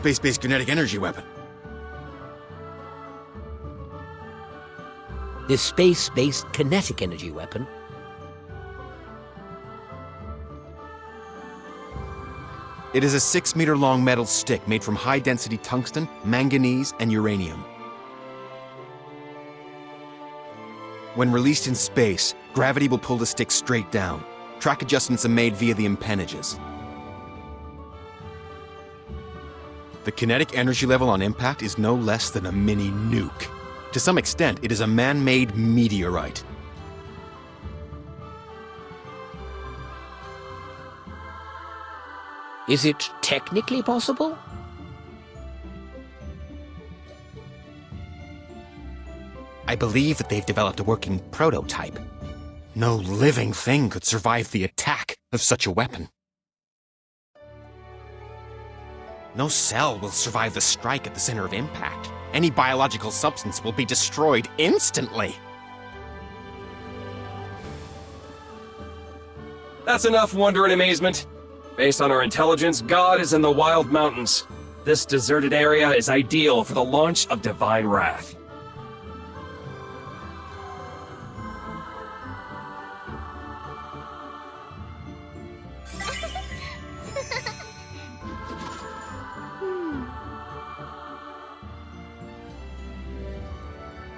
Space-based kinetic energy weapon. This space-based kinetic energy weapon? It is a 6-meter-long metal stick made from high-density tungsten, manganese, and uranium. When released in space, gravity will pull the stick straight down. Track adjustments are made via the empennages. The kinetic energy level on impact is no less than a mini nuke. To some extent, it is a man-made meteorite. Is it technically possible? I believe that they've developed a working prototype. No living thing could survive the attack of such a weapon. No cell will survive the strike at the center of impact. Any biological substance will be destroyed instantly. That's enough wonder and amazement. Based on our intelligence, God is in the Wild Mountains. This deserted area is ideal for the launch of Divine Wrath.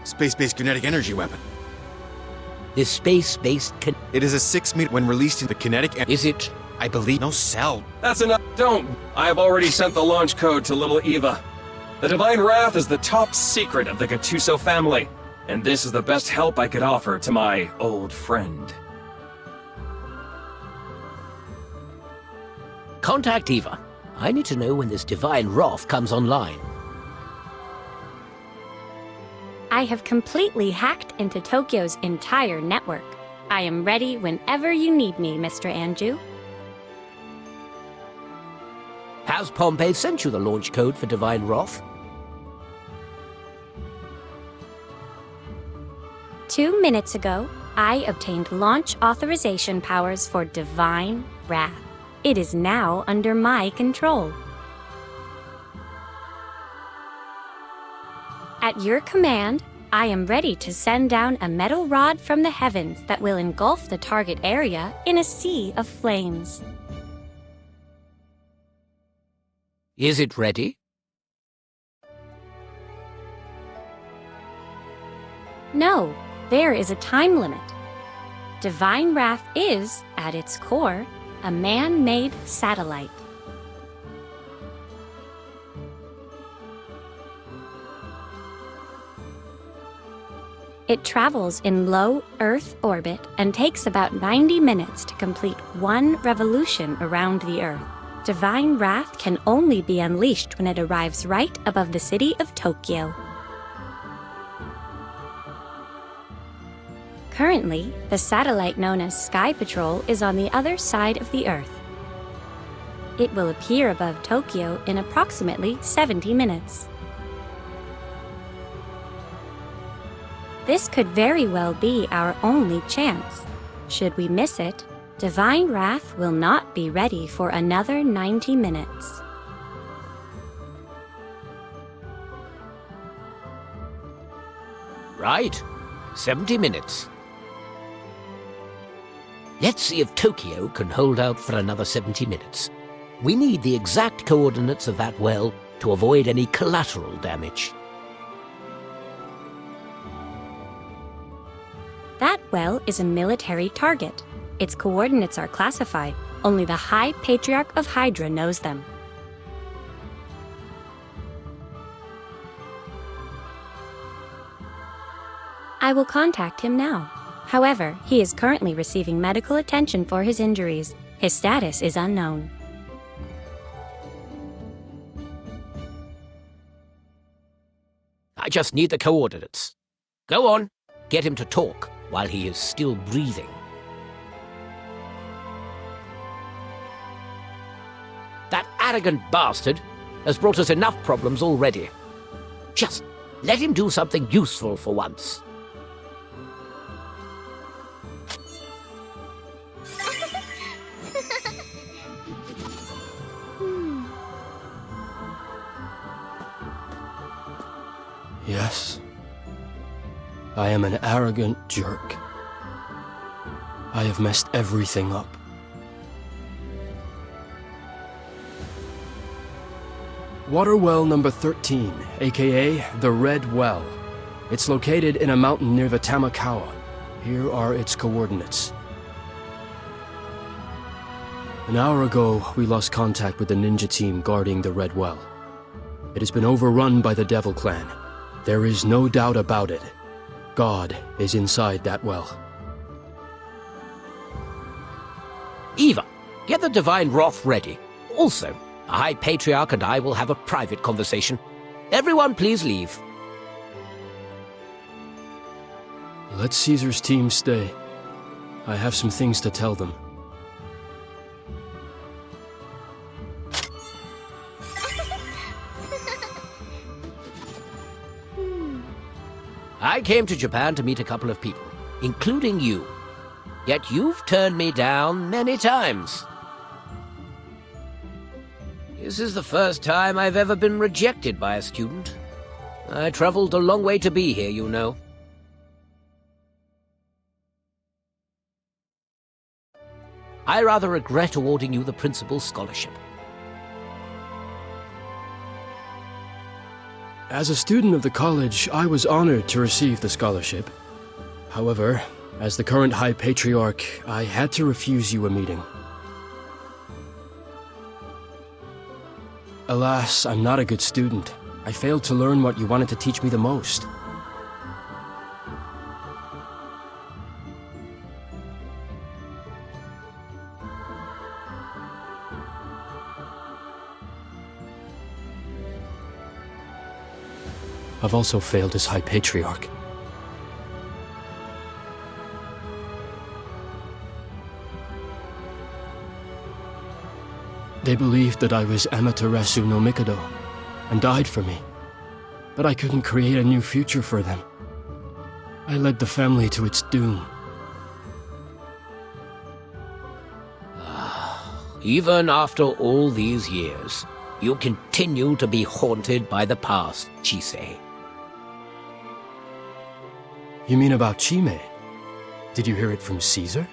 Space-based kinetic energy weapon. This space-based It is a 6-meter when released in the kinetic. Is it? I believe no cell. That's enough. Don't. I have already sent the launch code to little Eva. The Divine Wrath is the top secret of the Gattuso family, and this is the best help I could offer to my old friend. Contact Eva. I need to know when this Divine Wrath comes online. I have completely hacked into Tokyo's entire network. I am ready whenever you need me, Mr. Anju. Has Pompey sent you the launch code for Divine Wrath? 2 minutes ago, I obtained launch authorization powers for Divine Wrath. It is now under my control. At your command, I am ready to send down a metal rod from the heavens that will engulf the target area in a sea of flames. Is it ready? No, there is a time limit. Divine Wrath is, at its core, a man-made satellite. It travels in low Earth orbit and takes about 90 minutes to complete one revolution around the Earth. Divine Wrath can only be unleashed when it arrives right above the city of Tokyo. Currently, the satellite known as Sky Patrol is on the other side of the Earth. It will appear above Tokyo in approximately 70 minutes. This could very well be our only chance. Should we miss it, Divine Wrath will not be ready for another 90 minutes. Right. 70 minutes. Let's see if Tokyo can hold out for another 70 minutes. We need the exact coordinates of that well to avoid any collateral damage. That well is a military target. Its coordinates are classified. Only the High Patriarch of Hydra knows them. I will contact him now. However, he is currently receiving medical attention for his injuries. His status is unknown. I just need the coordinates. Go on, get him to talk while he is still breathing. That arrogant bastard has brought us enough problems already. Just let him do something useful for once. Yes. I am an arrogant jerk. I have messed everything up. Water well number 13, aka the Red Well. It's located in a mountain near the Tamakawa. Here are its coordinates. An hour ago, we lost contact with the ninja team guarding the Red Well. It has been overrun by the Devil Clan. There is no doubt about it. God is inside that well. Eva, get the Divine Wrath ready. Also, the High Patriarch and I will have a private conversation. Everyone please leave. Let Caesar's team stay. I have some things to tell them. I came to Japan to meet a couple of people, including you. Yet you've turned me down many times. This is the first time I've ever been rejected by a student. I traveled a long way to be here, you know. I rather regret awarding you the principal's scholarship. As a student of the college, I was honored to receive the scholarship. However, as the current High Patriarch, I had to refuse you a meeting. Alas, I'm not a good student. I failed to learn what you wanted to teach me the most. I've also failed as High Patriarch. They believed that I was Amaterasu no Mikado, and died for me. But I couldn't create a new future for them. I led the family to its doom. Even after all these years, you continue to be haunted by the past, Chisei. You mean about Chime? Did you hear it from Caesar?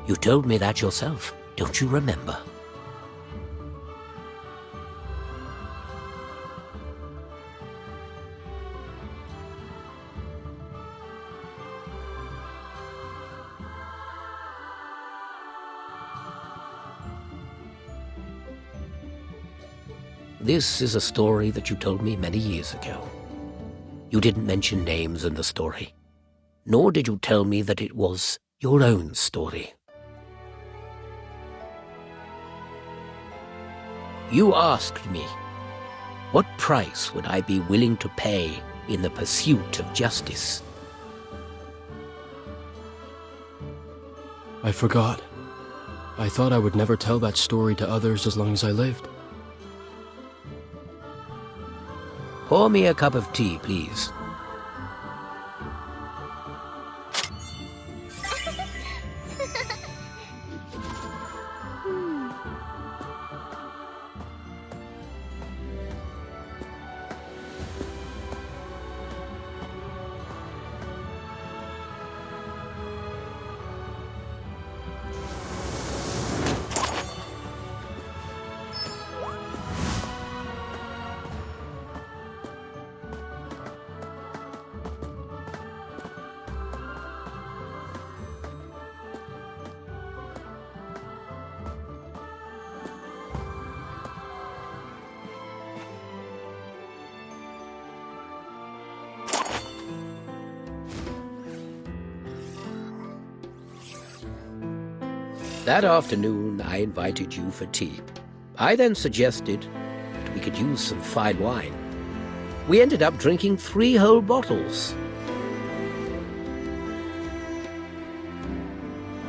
You told me that yourself, don't you remember? This is a story that you told me many years ago. You didn't mention names in the story, nor did you tell me that it was your own story. You asked me, what price would I be willing to pay in the pursuit of justice? I forgot. I thought I would never tell that story to others as long as I lived. Pour me a cup of tea, please. That afternoon, I invited you for tea. I then suggested that we could use some fine wine. We ended up drinking 3 whole bottles.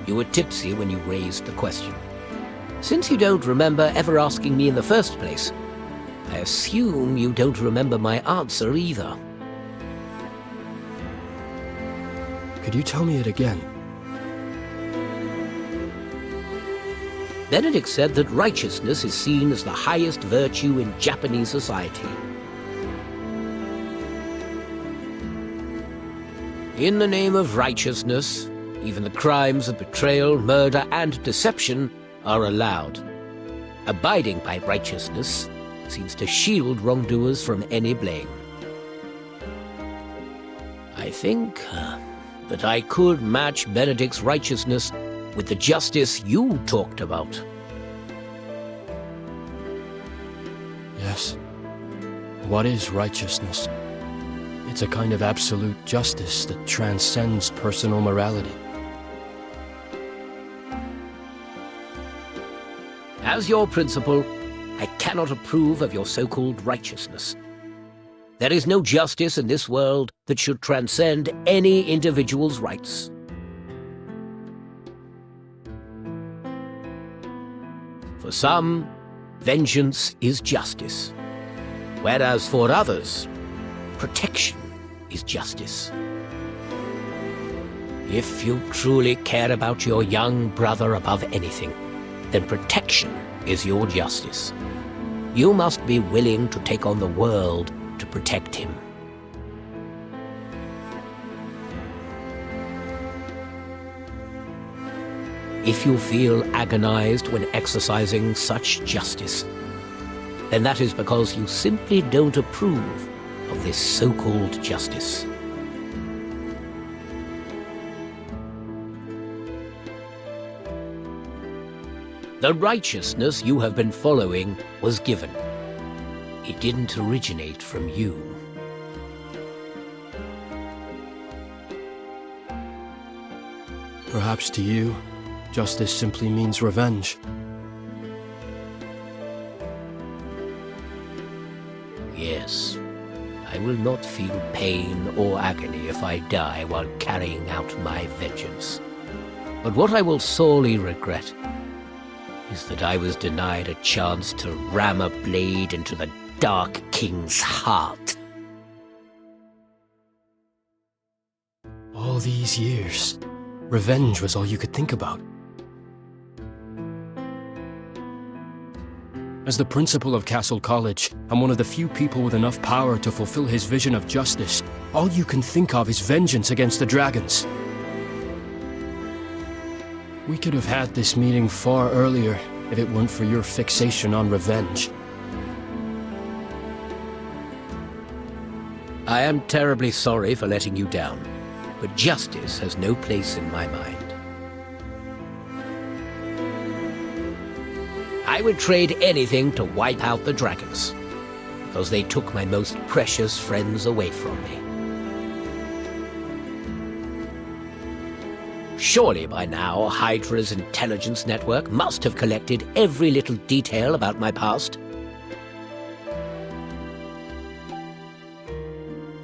You were tipsy when you raised the question. Since you don't remember ever asking me in the first place, I assume you don't remember my answer either. Could you tell me it again? Benedict said that righteousness is seen as the highest virtue in Japanese society. In the name of righteousness, even the crimes of betrayal, murder, and deception are allowed. Abiding by righteousness seems to shield wrongdoers from any blame. I think that I could match Benedict's righteousness with the justice you talked about. Yes. What is righteousness? It's a kind of absolute justice that transcends personal morality. As your principal, I cannot approve of your so-called righteousness. There is no justice in this world that should transcend any individual's rights. For some, vengeance is justice, whereas for others, protection is justice. If you truly care about your young brother above anything, then protection is your justice. You must be willing to take on the world to protect him. If you feel agonized when exercising such justice, then that is because you simply don't approve of this so-called justice. The righteousness you have been following was given. It didn't originate from you. Perhaps to you, justice simply means revenge. Yes, I will not feel pain or agony if I die while carrying out my vengeance. But what I will sorely regret is that I was denied a chance to ram a blade into the Dark King's heart. All these years, revenge was all you could think about. As the principal of Castle College, I'm one of the few people with enough power to fulfill his vision of justice. All you can think of is vengeance against the dragons. We could have had this meeting far earlier if it weren't for your fixation on revenge. I am terribly sorry for letting you down, but justice has no place in my mind. I would trade anything to wipe out the dragons, because they took my most precious friends away from me. Surely by now, Hydra's intelligence network must have collected every little detail about my past.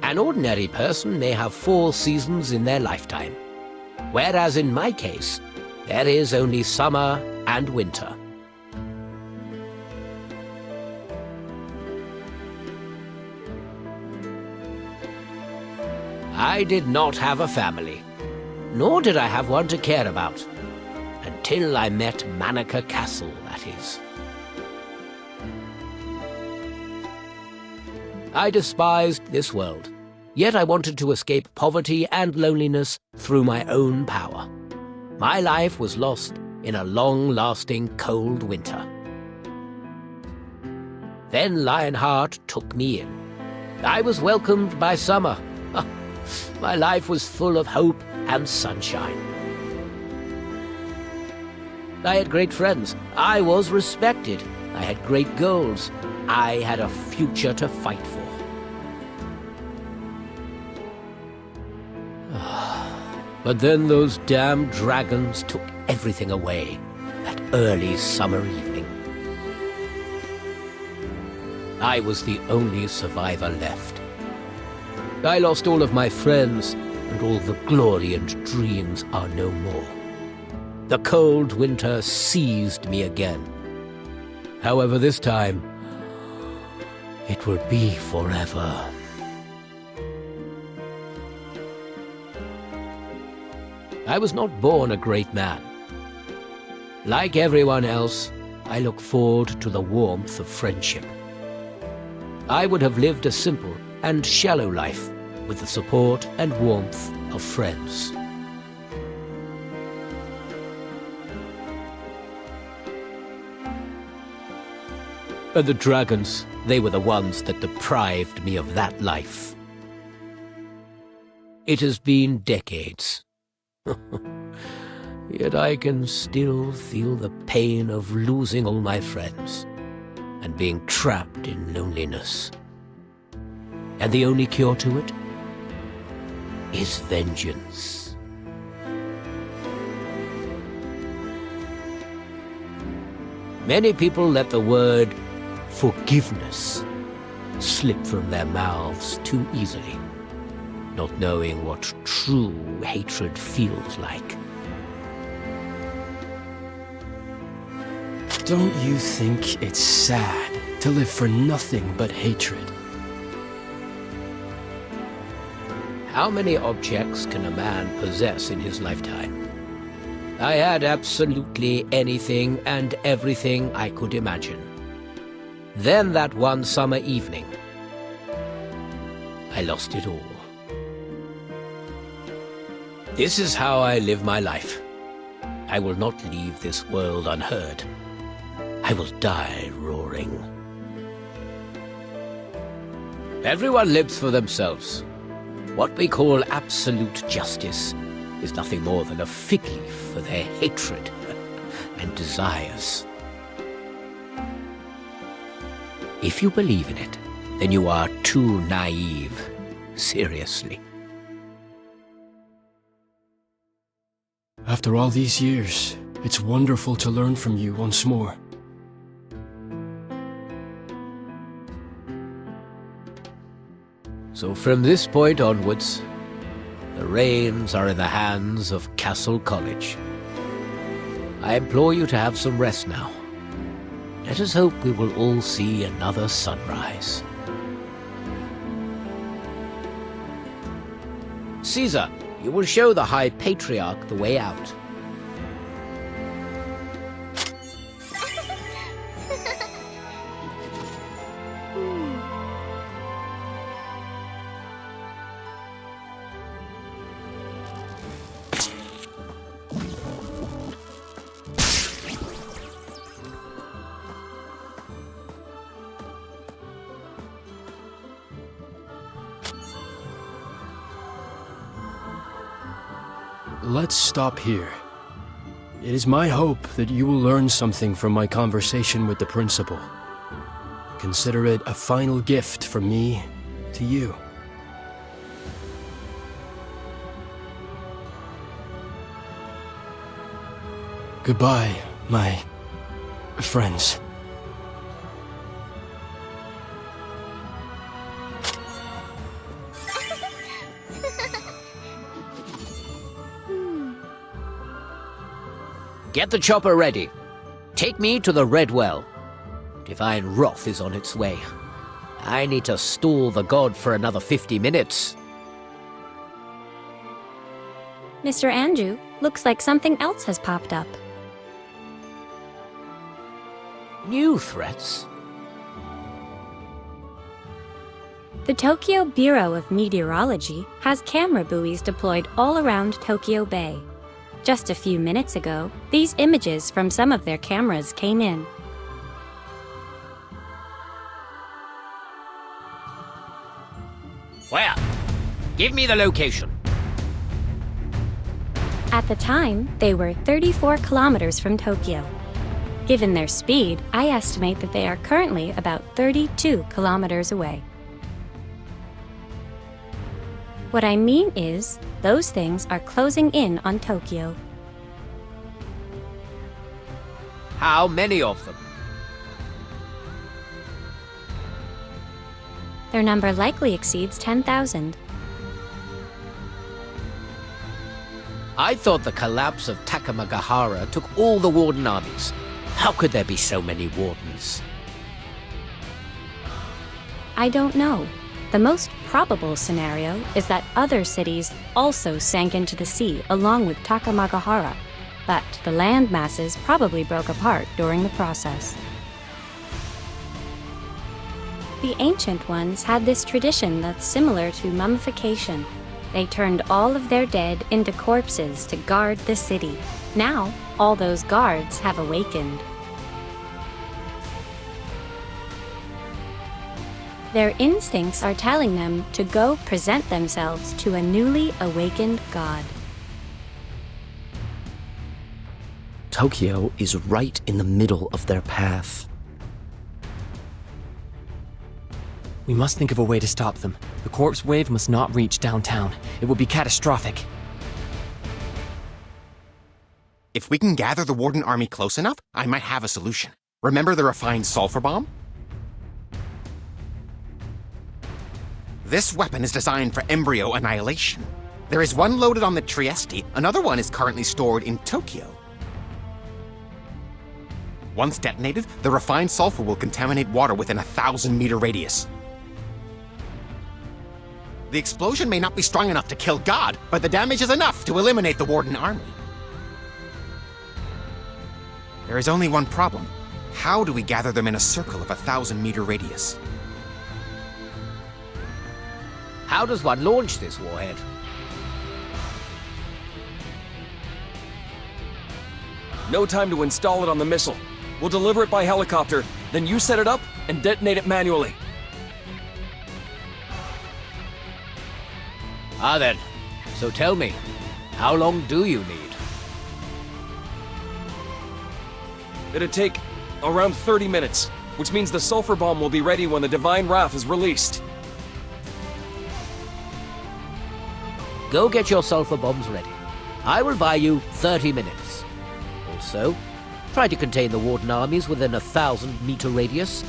An ordinary person may have 4 seasons in their lifetime, whereas in my case, there is only summer and winter. I did not have a family, nor did I have one to care about, until I met Manaka Castle, that is. I despised this world, yet I wanted to escape poverty and loneliness through my own power. My life was lost in a long-lasting cold winter. Then Lionheart took me in. I was welcomed by summer. My life was full of hope and sunshine. I had great friends. I was respected. I had great goals. I had a future to fight for. But then those damn dragons took everything away that early summer evening. I was the only survivor left. I lost all of my friends, and all the glory and dreams are no more. The cold winter seized me again. However, this time, it will be forever. I was not born a great man. Like everyone else, I look forward to the warmth of friendship. I would have lived a simple and shallow life with the support and warmth of friends. And the dragons, they were the ones that deprived me of that life. It has been decades. Yet I can still feel the pain of losing all my friends and being trapped in loneliness. And the only cure to it is vengeance. Many people let the word forgiveness slip from their mouths too easily, not knowing what true hatred feels like. Don't you think it's sad to live for nothing but hatred? How many objects can a man possess in his lifetime? I had absolutely anything and everything I could imagine. Then that one summer evening, I lost it all. This is how I live my life. I will not leave this world unheard. I will die roaring. Everyone lives for themselves. What we call absolute justice is nothing more than a fig leaf for their hatred and desires. If you believe in it, then you are too naive. Seriously. After all these years, it's wonderful to learn from you once more. So from this point onwards, the reins are in the hands of Castle College. I implore you to have some rest now. Let us hope we will all see another sunrise. Caesar, you will show the High Patriarch the way out. Let's stop here. It is my hope that you will learn something from my conversation with the principal. Consider it a final gift from me to you. Goodbye, my friends. Get the chopper ready. Take me to the Red Well. Divine wrath is on its way. I need to stall the god for another 50 minutes. Mr. Andrew, looks like something else has popped up. New threats? The Tokyo Bureau of Meteorology has camera buoys deployed all around Tokyo Bay. Just a few minutes ago, these images from some of their cameras came in. Where? Give me the location. At the time, they were 34 kilometers from Tokyo. Given their speed, I estimate that they are currently about 32 kilometers away. What I mean is, those things are closing in on Tokyo. How many of them? Their number likely exceeds 10,000. I thought the collapse of Takamagahara took all the Warden armies. How could there be so many Wardens? I don't know. The most probable scenario is that other cities also sank into the sea along with Takamagahara. but the land masses probably broke apart during the process. The Ancient Ones had this tradition that's similar to mummification. They turned all of their dead into corpses to guard the city. Now, all those guards have awakened. Their instincts are telling them to go present themselves to a newly awakened god. Tokyo is right in the middle of their path. We must think of a way to stop them. The corpse wave must not reach downtown. It will be catastrophic. If we can gather the Warden army close enough, I might have a solution. Remember the refined sulfur bomb? This weapon is designed for embryo annihilation. There is one loaded on the Trieste, another one is currently stored in Tokyo. Once detonated, the refined sulfur will contaminate water within a 1,000-meter radius. The explosion may not be strong enough to kill God, but the damage is enough to eliminate the Warden army. There is only one problem. How do we gather them in a circle of a 1,000-meter radius? How does one launch this warhead? No time to install it on the missile. We'll deliver it by helicopter, then you set it up and detonate it manually. Ah then, so tell me, how long do you need? It'd take around 30 minutes, which means the sulfur bomb will be ready when the Divine Wrath is released. Go get your sulfur bombs ready. I will buy you 30 minutes. Also, try to contain the Warden armies within a 1,000-meter radius.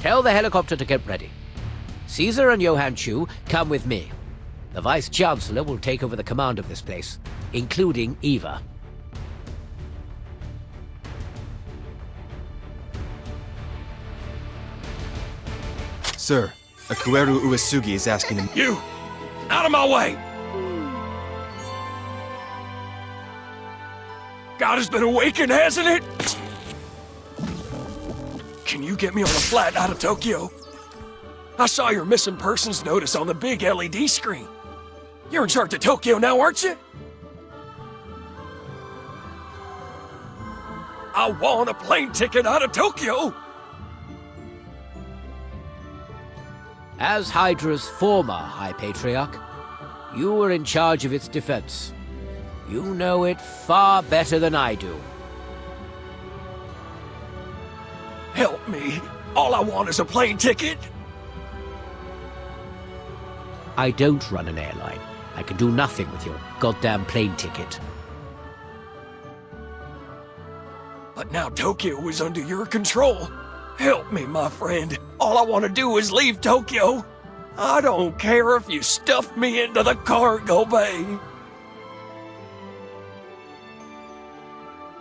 Tell the helicopter to get ready. Caesar and Johann Chu, come with me. The Vice-Chancellor will take over the command of this place, including Eva. Sir, Akueru Uesugi is asking him. You! Out of my way! God has been awakened, hasn't it? Can you get me on a flat out of Tokyo? I saw your missing persons notice on the big LED screen. You're in charge of Tokyo now, aren't you? I want a plane ticket out of Tokyo! As Hydra's former High Patriarch, you were in charge of its defense. You know it far better than I do. Help me. All I want is a plane ticket. I don't run an airline. I can do nothing with your goddamn plane ticket. But now Tokyo is under your control. Help me, my friend. All I want to do is leave Tokyo. I don't care if you stuff me into the cargo bay.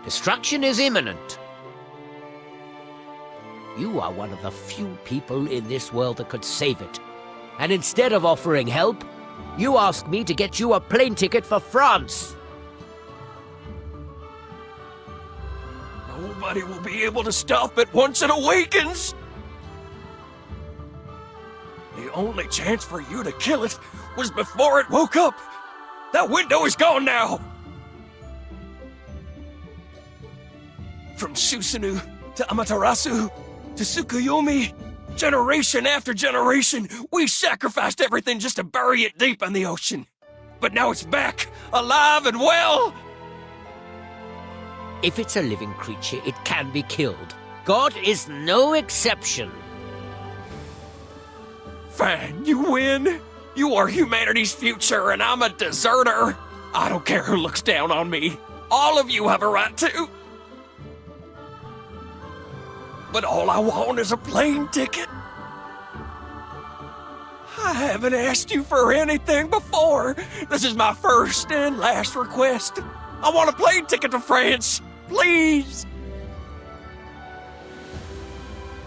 Destruction is imminent. You are one of the few people in this world that could save it. And instead of offering help, you ask me to get you a plane ticket for France. Nobody will be able to stop it once it awakens. The only chance for you to kill it was before it woke up. That window is gone now. From Susanoo to Amaterasu to Tsukuyomi, generation after generation, we sacrificed everything just to bury it deep in the ocean. But now it's back, alive and well. If it's a living creature, it can be killed. God is no exception. Fine, you win. You are humanity's future, and I'm a deserter. I don't care who looks down on me. All of you have a right to. But all I want is a plane ticket. I haven't asked you for anything before. This is my first and last request. I want a plane ticket to France. Please.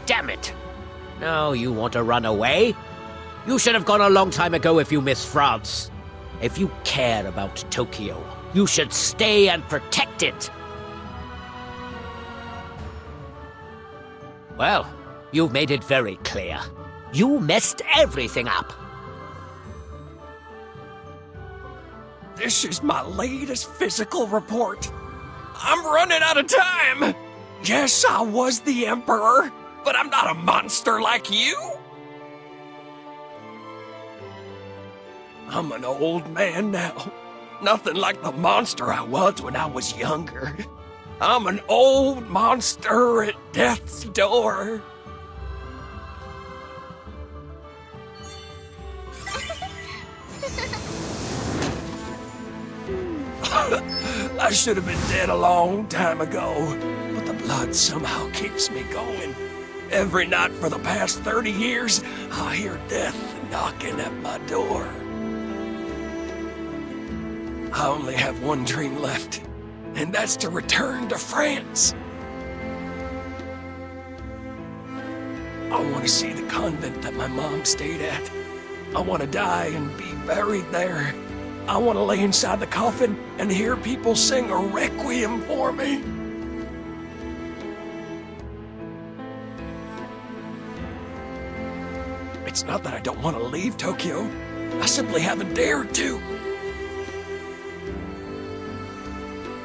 Damn it. Now you want to run away? You should have gone a long time ago if you miss France. If you care about Tokyo, You should stay and protect it. Well, you've made it very clear. You messed everything up. This is my latest physical report. I'm running out of time. Yes, I was the Emperor, but I'm not a monster like you. I'm an old man now. Nothing like the monster I was when I was younger. I'm an old monster at death's door. I should have been dead a long time ago, but the blood somehow keeps me going. Every night for the past 30 years, I hear death knocking at my door. I only have one dream left, and that's to return to France. I want to see the convent that my mom stayed at. I want to die and be buried there. I want to lay inside the coffin and hear people sing a requiem for me. It's not that I don't want to leave Tokyo. I simply haven't dared to.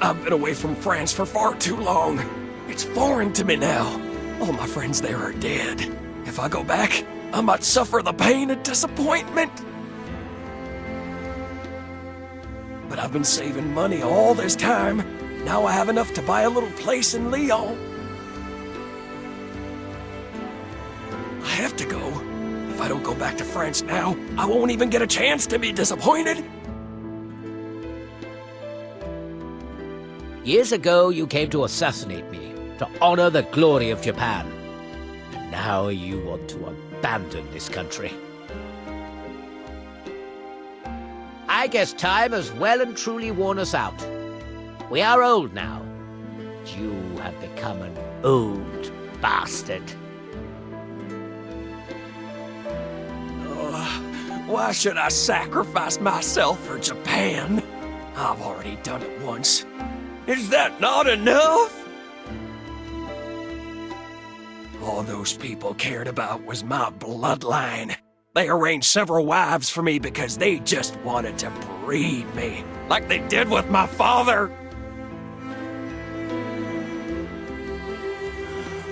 I've been away from France for far too long. It's foreign to me now. All my friends there are dead. If I go back, I might suffer the pain and disappointment. But I've been saving money all this time. Now I have enough to buy a little place in Lyon. I have to go. If I don't go back to France now, I won't even get a chance to be disappointed. Years ago, you came to assassinate me, to honor the glory of Japan. And now you want to abandon this country. I guess time has well and truly worn us out. We are old now. You have become an old bastard. Why should I sacrifice myself for Japan? I've already done it once. Is that not enough? All those people cared about was my bloodline. They arranged several wives for me because they just wanted to breed me, like they did with my father.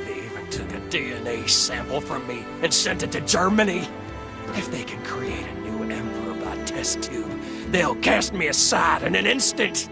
They even took a DNA sample from me and sent it to Germany. If they can create a new emperor by test tube, they'll cast me aside in an instant.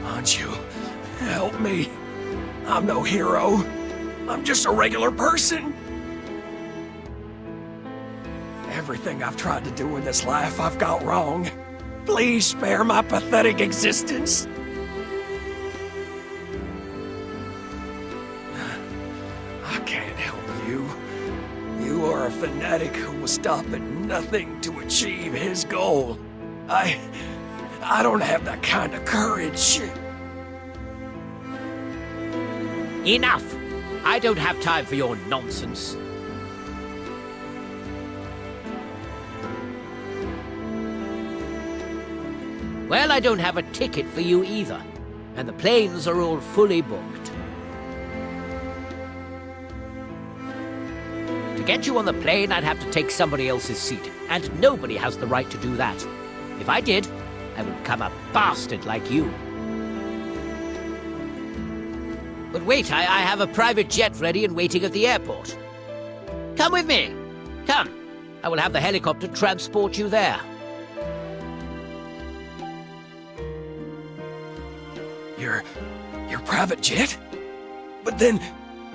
Anju, help me. I'm no hero. I'm just a regular person. Everything I've tried to do in this life I've got wrong. Please spare my pathetic existence. I can't help you. You are a fanatic who will stop at nothing to achieve his goal. I don't have that kind of courage. Enough! I don't have time for your nonsense. Well, I don't have a ticket for you either, and the planes are all fully booked. To get you on the plane, I'd have to take somebody else's seat, and nobody has the right to do that. If I did, I would become a bastard like you. But wait, I have a private jet ready and waiting at the airport. Come with me. Come. I will have the helicopter transport you there. Your private jet? But then,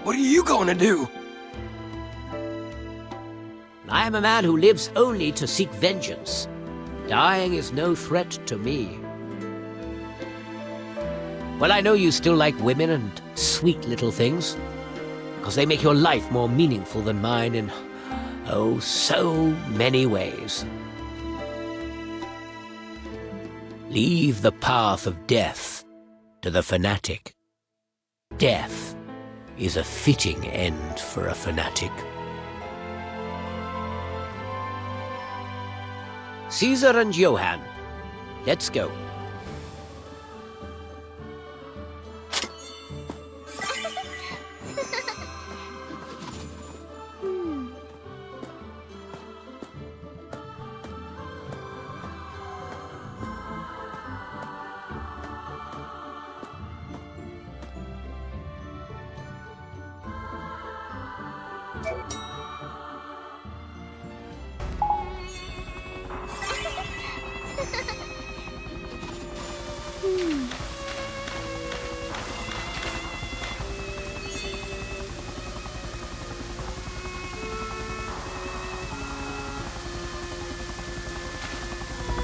what are you going to do? I am a man who lives only to seek vengeance. Dying is no threat to me. Well, I know you still like women and sweet little things, because they make your life more meaningful than mine in, oh, so many ways. Leave the path of death to the fanatic. Death is a fitting end for a fanatic. Caesar and Johann, let's go.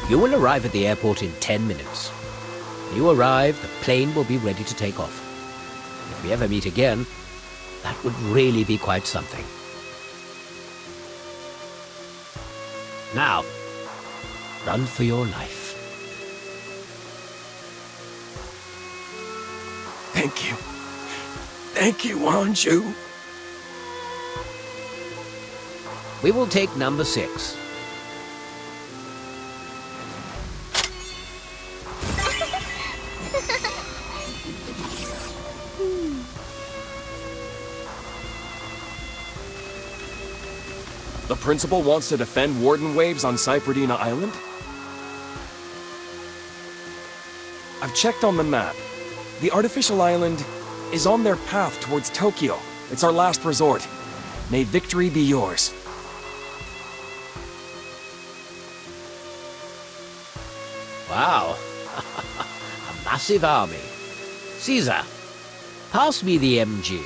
You will arrive at the airport in 10 minutes. When you arrive, the plane will be ready to take off. If we ever meet again, that would really be quite something. Now, run for your life. Thank you. Thank you, Wanju. We will take number 6. The principal wants to defend Warden Waves on Cypradina Island? I've checked on the map. The artificial island is on their path towards Tokyo. It's our last resort. May victory be yours. Wow. A massive army. Caesar, pass me the MG.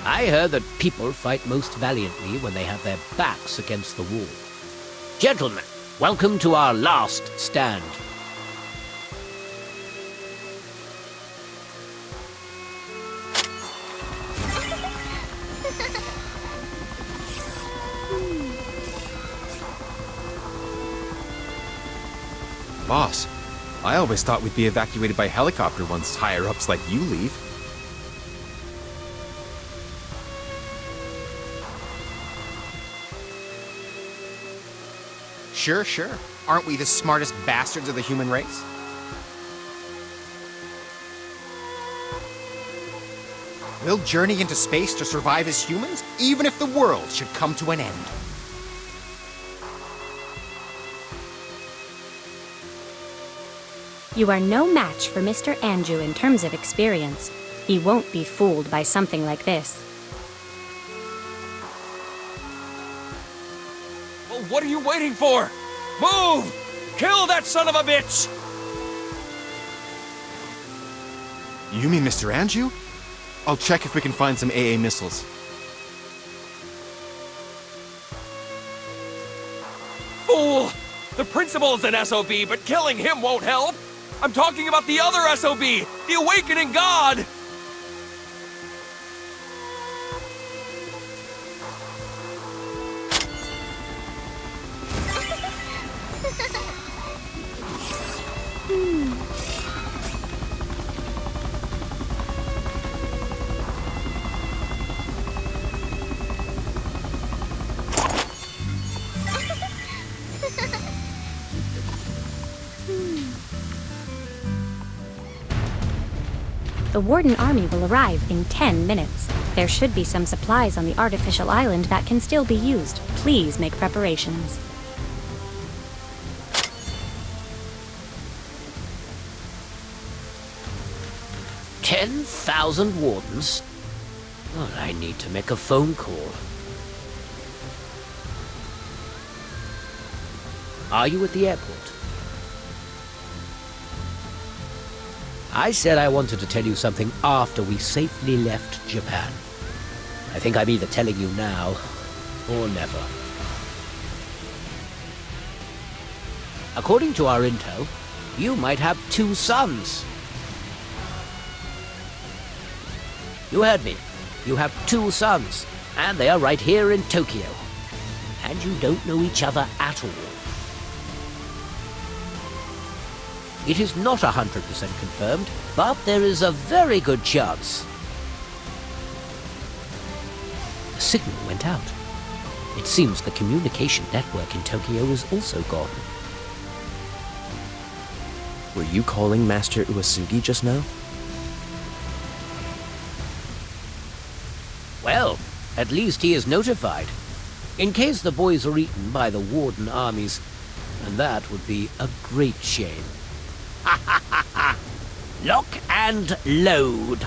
I heard that people fight most valiantly when they have their backs against the wall. Gentlemen, welcome to our last stand. Boss, I always thought we'd be evacuated by helicopter once higher-ups like you leave. Sure. Aren't we the smartest bastards of the human race? We'll journey into space to survive as humans, even if the world should come to an end. You are no match for Mr. Anju in terms of experience. He won't be fooled by something like this. Well, what are you waiting for? Move! Kill that son of a bitch! You mean Mr. Anju? I'll check if we can find some AA missiles. Fool! The principal's an SOB, but killing him won't help! I'm talking about the other SOB! The Awakening God! The Warden army will arrive in 10 minutes. There should be some supplies on the artificial island that can still be used. Please make preparations. "10,000 wardens? Well, I need to make a phone call. Are you at the airport? I said I wanted to tell you something after we safely left Japan. I think I'm either telling you now or never. According to our intel, you might have 2 sons. You heard me. You have 2 sons, and they are right here in Tokyo. And you don't know each other at all. It is not 100% confirmed, but there is a very good chance. The signal went out. It seems the communication network in Tokyo is also gone. Were you calling Master Uesugi just now? Well, at least he is notified. In case the boys are eaten by the Warden armies, and that would be a great shame. Ha ha ha ha! Lock and load!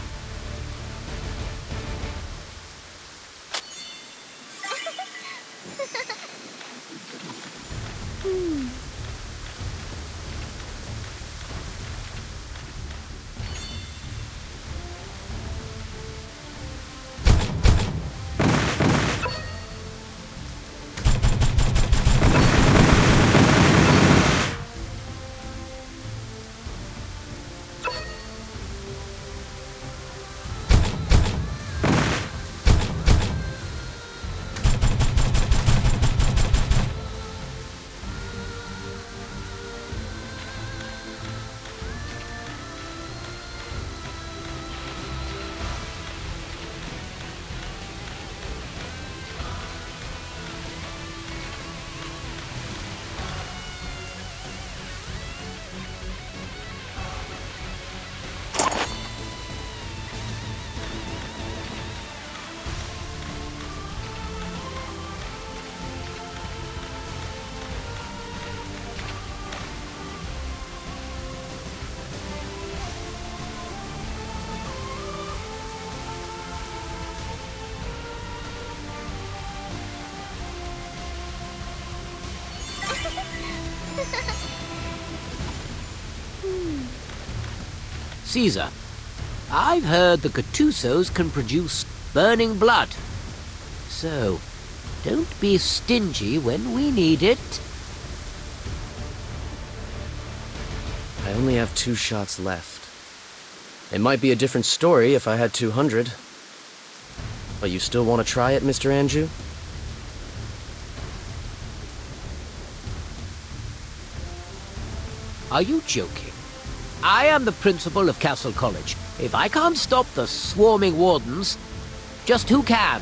Caesar, I've heard the Gattusos can produce burning blood. So, don't be stingy when we need it. I only have 2 shots left. It might be a different story if I had 200. But you still want to try it, Mr. Anju? Are you joking? I am the principal of Castle College. If I can't stop the swarming wardens, just who can?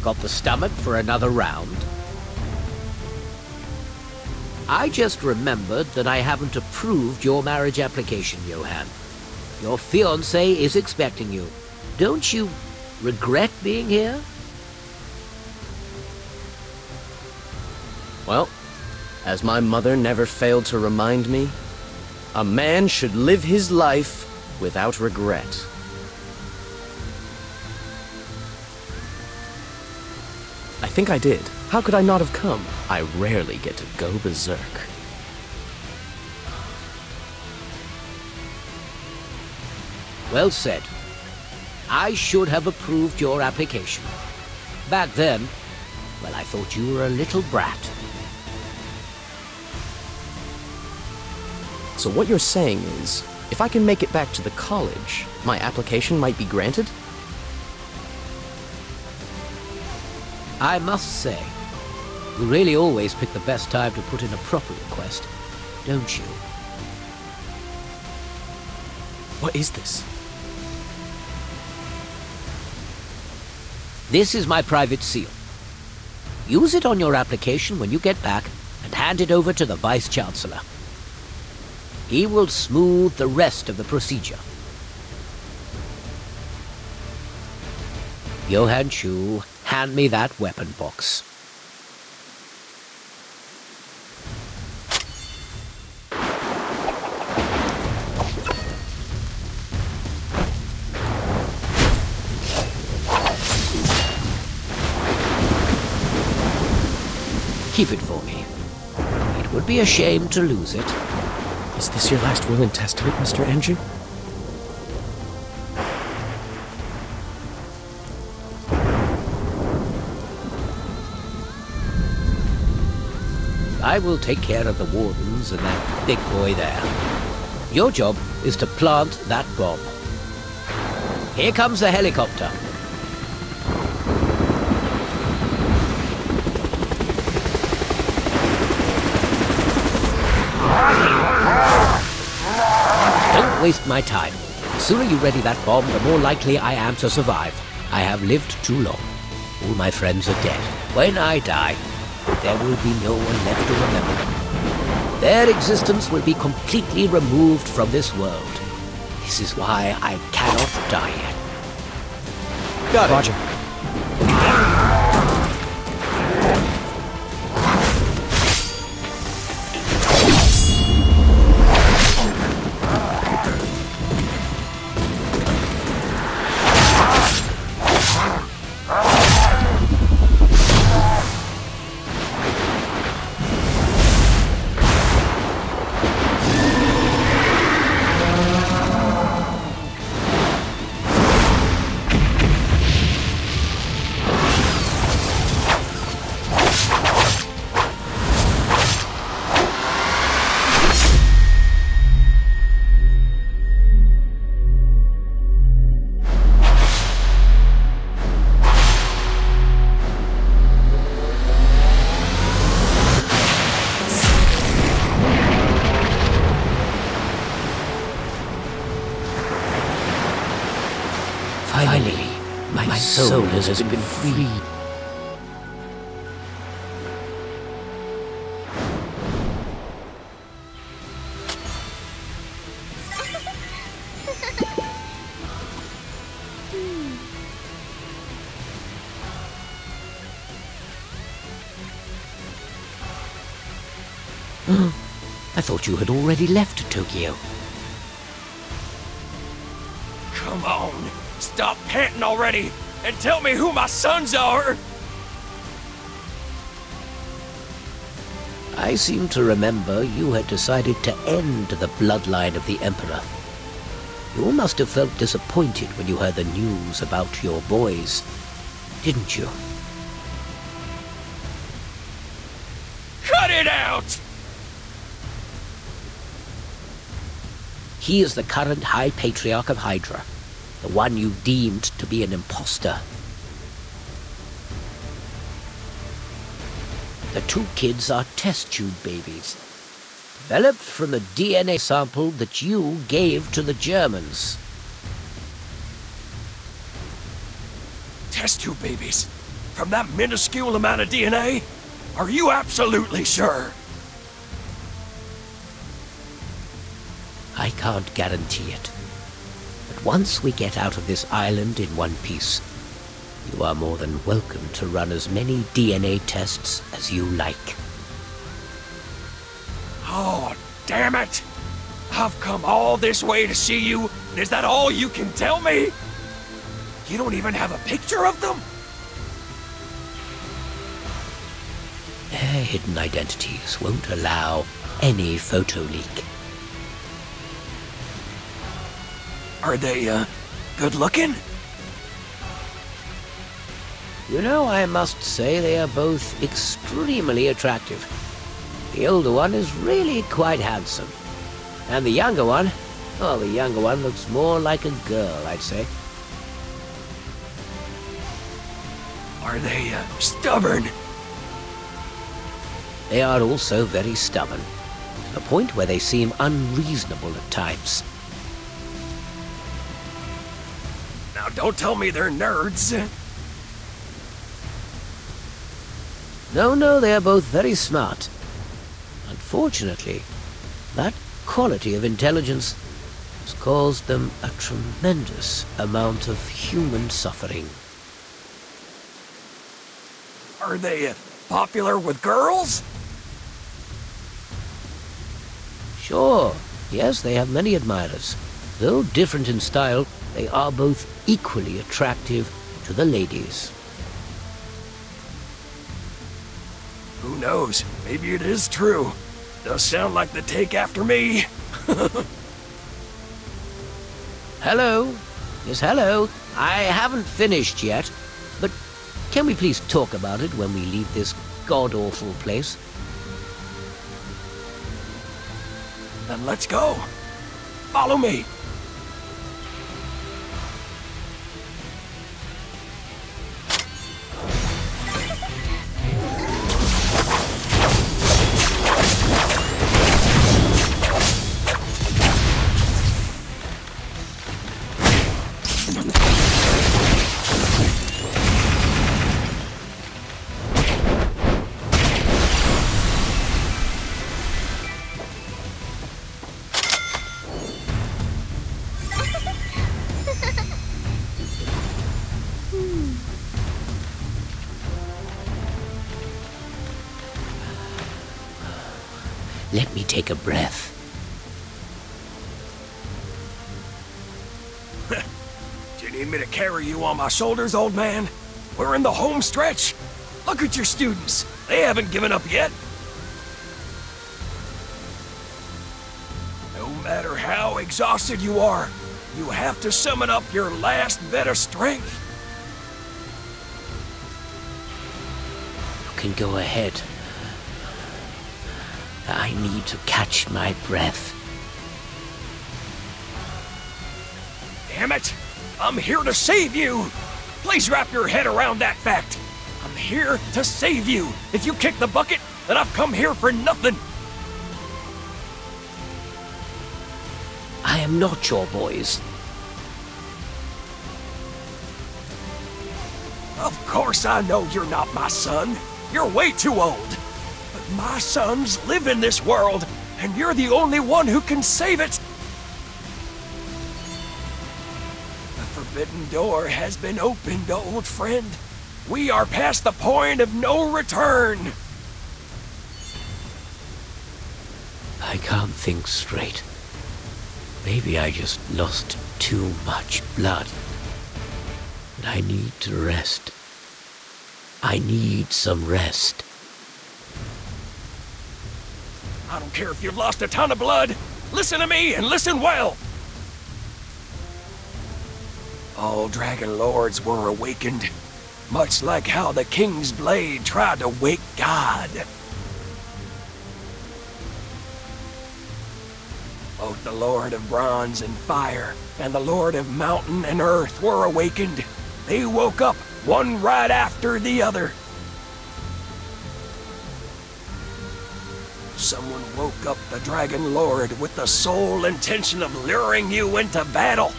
Got the stomach for another round? I just remembered that I haven't approved your marriage application, Johann. Your fiancé is expecting you. Don't you regret being here? Well, as my mother never failed to remind me, a man should live his life without regret. I think I did. How could I not have come? I rarely get to go berserk. Well said. I should have approved your application. Back then, well, I thought you were a little brat. So what you're saying is, if I can make it back to the college, my application might be granted? I must say, you really always pick the best time to put in a proper request, don't you? What is this? This is my private seal. Use it on your application when you get back and hand it over to the Vice-Chancellor. He will smooth the rest of the procedure. Johann Chu, hand me that weapon box. Keep it for me. It would be a shame to lose it. Is this your last will and testament, Mr. Andrew? I will take care of the wardens and that big boy there. Your job is to plant that bomb. Here comes the helicopter. Don't waste my time. The sooner you ready that bomb, the more likely I am to survive. I have lived too long. All my friends are dead. When I die, there will be no one left to remember them. Their existence will be completely removed from this world. This is why I cannot die yet. Got it. Roger. Finally, my soul has been freed. I thought you had already left Tokyo. Come on, stop panting already and tell me who my sons are! I seem to remember you had decided to end the bloodline of the Emperor. You must have felt disappointed when you heard the news about your boys, didn't you? Cut it out! He is the current High Patriarch of Hydra, the one you deemed to be an imposter. The two kids are test tube babies, developed from a DNA sample that you gave to the Germans. Test tube babies. from that minuscule amount of DNA? Are you absolutely sure? I can't guarantee it. But once we get out of this island in one piece, you are more than welcome to run as many DNA tests as you like. Oh, damn it! I've come all this way to see you, and is that all you can tell me? You don't even have a picture of them? Their hidden identities won't allow any photo leak. Are they, good looking? You know, I must say they are both extremely attractive. The older one is really quite handsome. And the younger one, well, the younger one looks more like a girl, I'd say. Are they, stubborn? They are also very stubborn, to the point where they seem unreasonable at times. Now don't tell me they're nerds. No, they are both very smart. Unfortunately, that quality of intelligence has caused them a tremendous amount of human suffering. Are they, popular with girls? Sure, yes, they have many admirers. Though different in style, they are both equally attractive to the ladies. Who knows? Maybe it is true. Does sound like they take after me. Hello? Yes, hello. I haven't finished yet, but can we please talk about it when we leave this god-awful place? Then let's go. Follow me. Let me take a breath. Do you need me to carry you on my shoulders, old man? We're in the home stretch. Look at your students. They haven't given up yet. No matter how exhausted you are, you have to summon up your last bit of strength. You can go ahead. I need to catch my breath. Damn it! I'm here to save you! Please wrap your head around that fact. I'm here to save you. If you kick the bucket, then I've come here for nothing. I am not your boys. Of course I know you're not my son. You're way too old. But my sons live in this world, and you're the only one who can save it. The forbidden door has been opened, old friend. We are past the point of no return. I can't think straight. Maybe I just lost too much blood. And I need to rest. I need some rest. I don't care if you've lost a ton of blood. Listen to me, and listen well. All Dragon Lords were awakened, much like how the King's Blade tried to wake God. Both the Lord of Bronze and Fire and the Lord of Mountain and Earth were awakened. They woke up, one right after the other. Someone woke up the Dragon Lord with the sole intention of luring you into battle.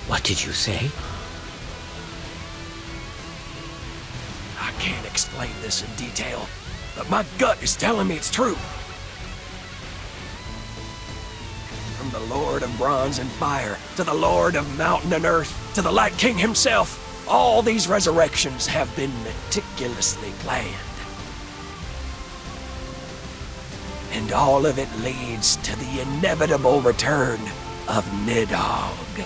What did you say? explain this in detail, but my gut is telling me it's true. From the Lord of Bronze and Fire, to the Lord of Mountain and Earth, to the Light King himself, all these resurrections have been meticulously planned. And all of it leads to the inevitable return of Nidhogg.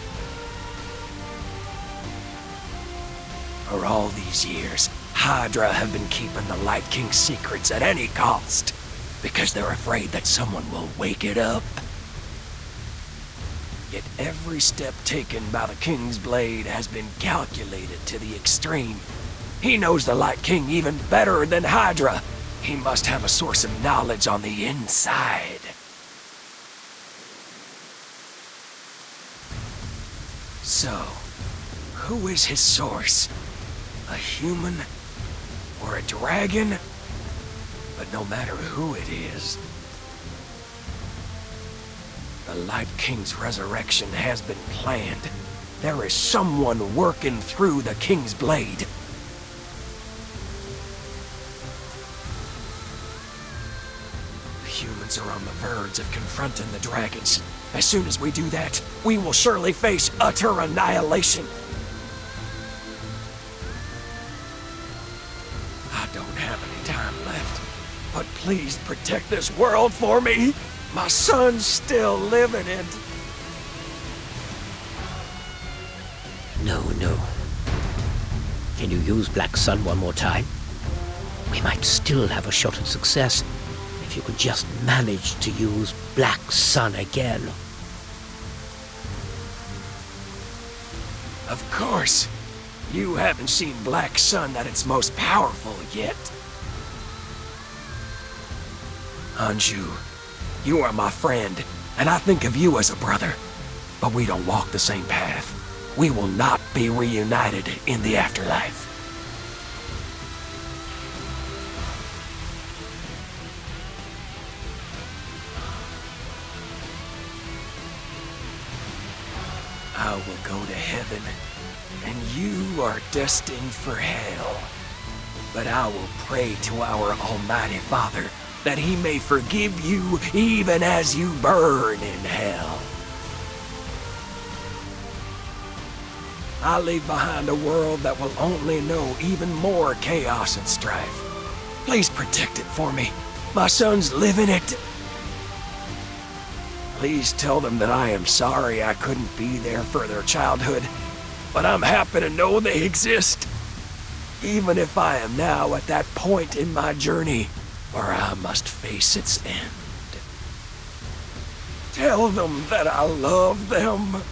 For all these years, Hydra have been keeping the Light King's secrets at any cost, because they're afraid that someone will wake it up. Yet every step taken by the King's Blade has been calculated to the extreme. He knows the Light King even better than Hydra. He must have a source of knowledge on the inside. So, who is his source? A human? Or a dragon? But no matter who it is, the Light King's resurrection has been planned. There is someone working through the King's Blade. Humans are on the verge of confronting the dragons. As soon as we do that, we will surely face utter annihilation. I don't have any time left, but please protect this world for me. My son's still living it. No. Can you use Black Sun one more time? We might still have a shot at success if you could just manage to use Black Sun again. Of course. You haven't seen Black Sun at its most powerful yet. Anju, you are my friend, and I think of you as a brother. But we don't walk the same path. We will not be reunited in the afterlife. I will go to heaven, and you are destined for hell. But I will pray to our Almighty Father that he may forgive you even as you burn in hell. I leave behind a world that will only know even more chaos and strife. Please protect it for me. My sons live in it. Please tell them that I am sorry I couldn't be there for their childhood, but I'm happy to know they exist. Even if I am now at that point in my journey where I must face its end. Tell them that I love them.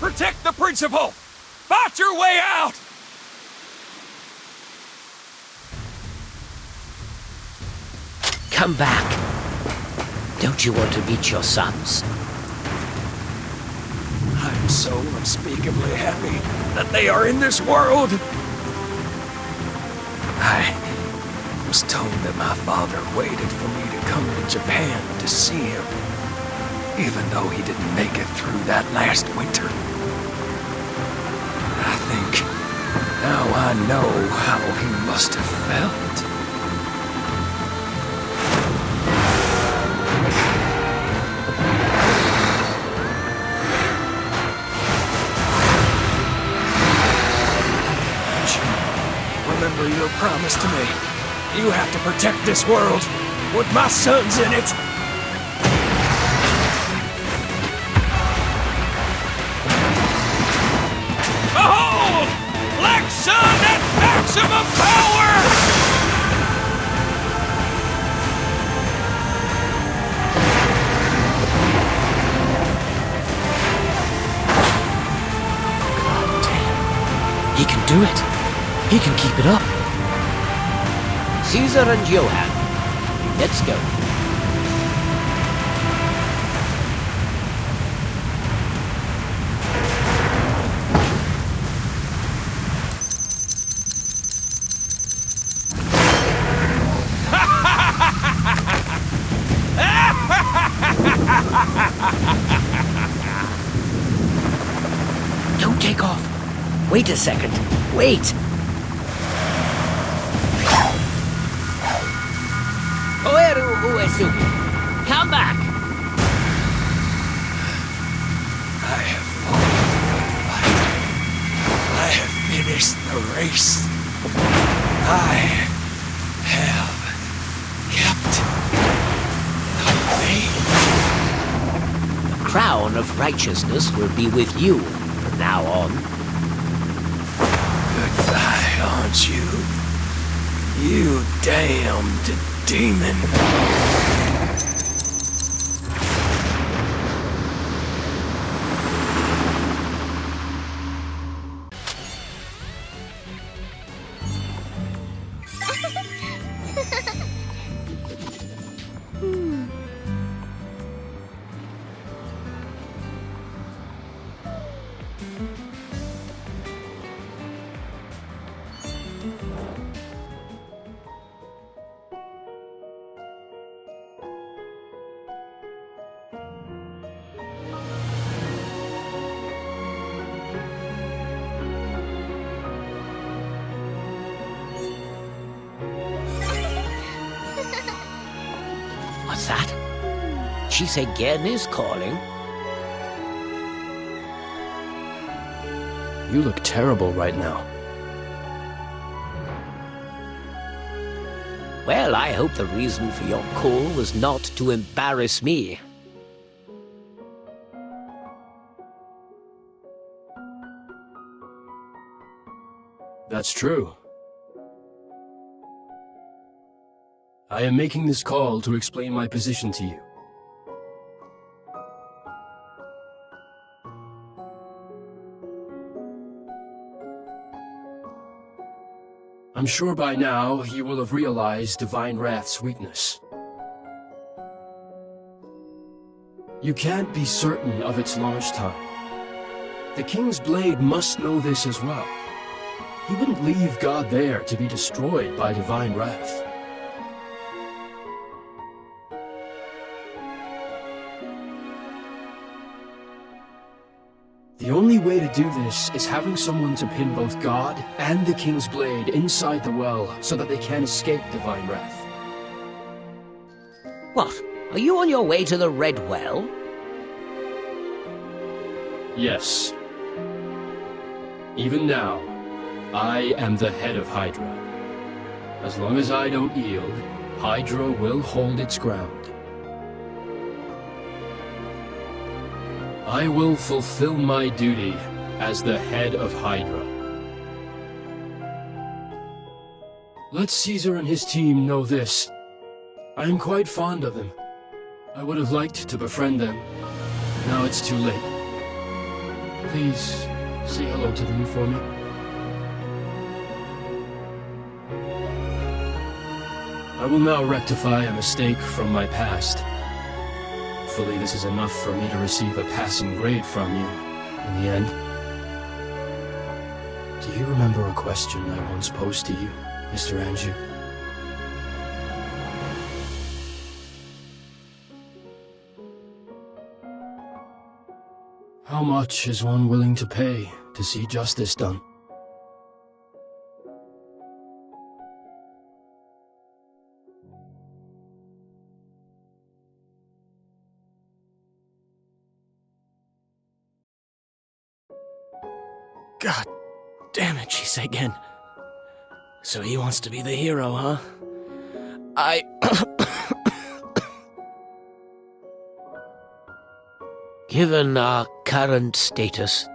Protect the principal! Fight your way out! Come back. Don't you want to meet your sons? I'm so unspeakably happy that they are in this world. I was told that my father waited for me to come to Japan to see him, even though he didn't make it through that last winter. I think now I know how he must have felt. Remember your promise to me. You have to protect this world with my sons in it. Behold! Black Sun at maximum power! God damn. He can do it. He can keep it up. Caesar and Johann, let's go. Don't take off. Wait a second. Wait. Kasugi. Come back! I have fought a good fight. I have finished the race. I have kept the faith. The crown of righteousness will be with you from now on. Goodbye, aren't you? You damned demon. What's that? Shiseigen is calling. You look terrible right now. Well, I hope the reason for your call was not to embarrass me. That's true. I am making this call to explain my position to you. I'm sure by now you will have realized Divine Wrath's weakness. You can't be certain of its launch time. The King's Blade must know this as well. He wouldn't leave God there to be destroyed by Divine Wrath. The only way to do this is having someone to pin both God and the King's Blade inside the well so that they can't escape Divine Wrath. What? Are you on your way to the Red Well? Yes. Even now, I am the head of Hydra. As long as I don't yield, Hydra will hold its ground. I will fulfill my duty as the head of Hydra. Let Caesar and his team know this. I am quite fond of them. I would have liked to befriend them. Now it's too late. Please, say hello to them for me. I will now rectify a mistake from my past. Hopefully this is enough for me to receive a passing grade from you, in the end. Do you remember a question I once posed to you, Mr. Anju? How much is one willing to pay to see justice done? God damn it, Shiseigen. So he wants to be the hero, huh? Given our current status,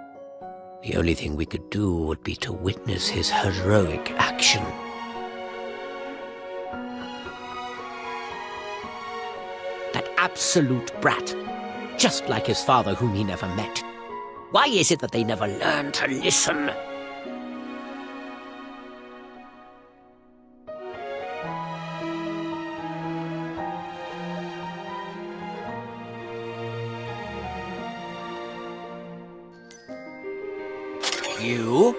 the only thing we could do would be to witness his heroic action. That absolute brat, just like his father whom he never met. Why is it that they never learn to listen? You?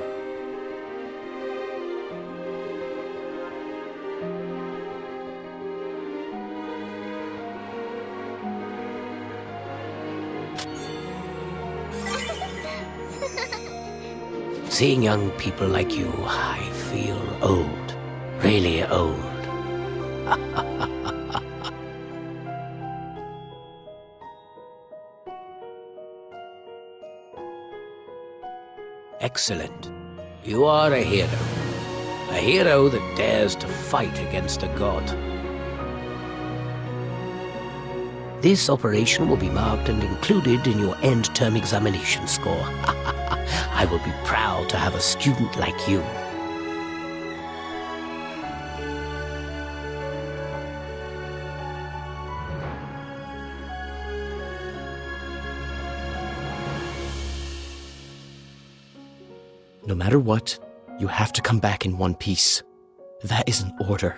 Seeing young people like you, I feel old. Really old. Excellent. You are a hero. A hero that dares to fight against a god. This operation will be marked and included in your end-term examination score. I will be proud to have a student like you. No matter what, you have to come back in one piece. That is an order.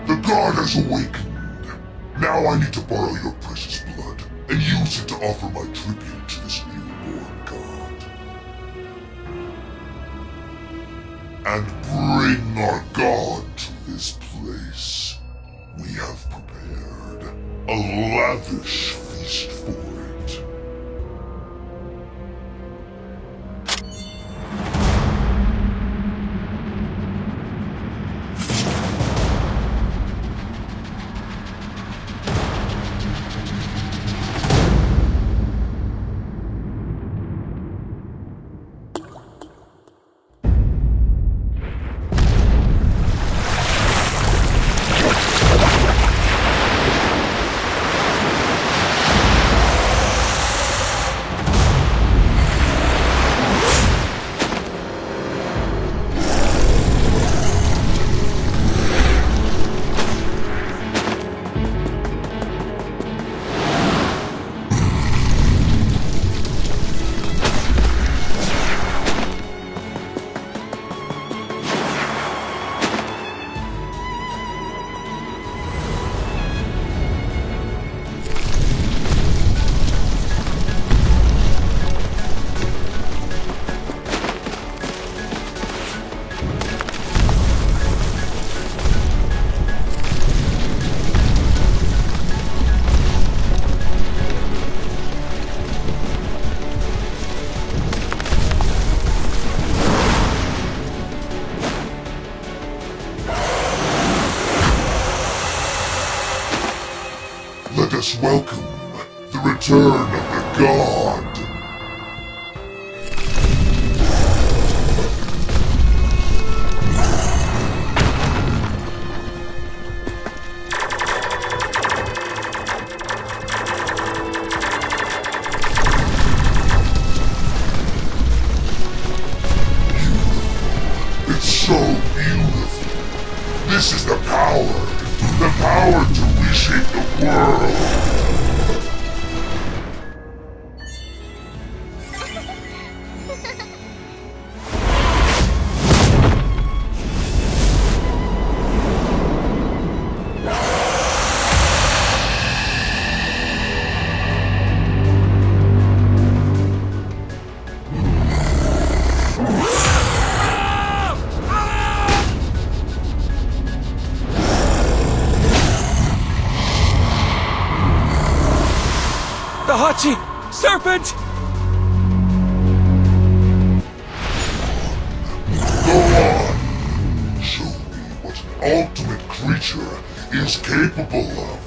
The god has awakened. Now I need to borrow your precious blood and use it to offer my tribute to this newborn god. And bring our god to this place. We have prepared a lavish feast for it. us welcome the return of the god. It's so beautiful. This is the power to reshape the world. The Hachi! Serpent! Go on! Show me what an ultimate creature is capable of.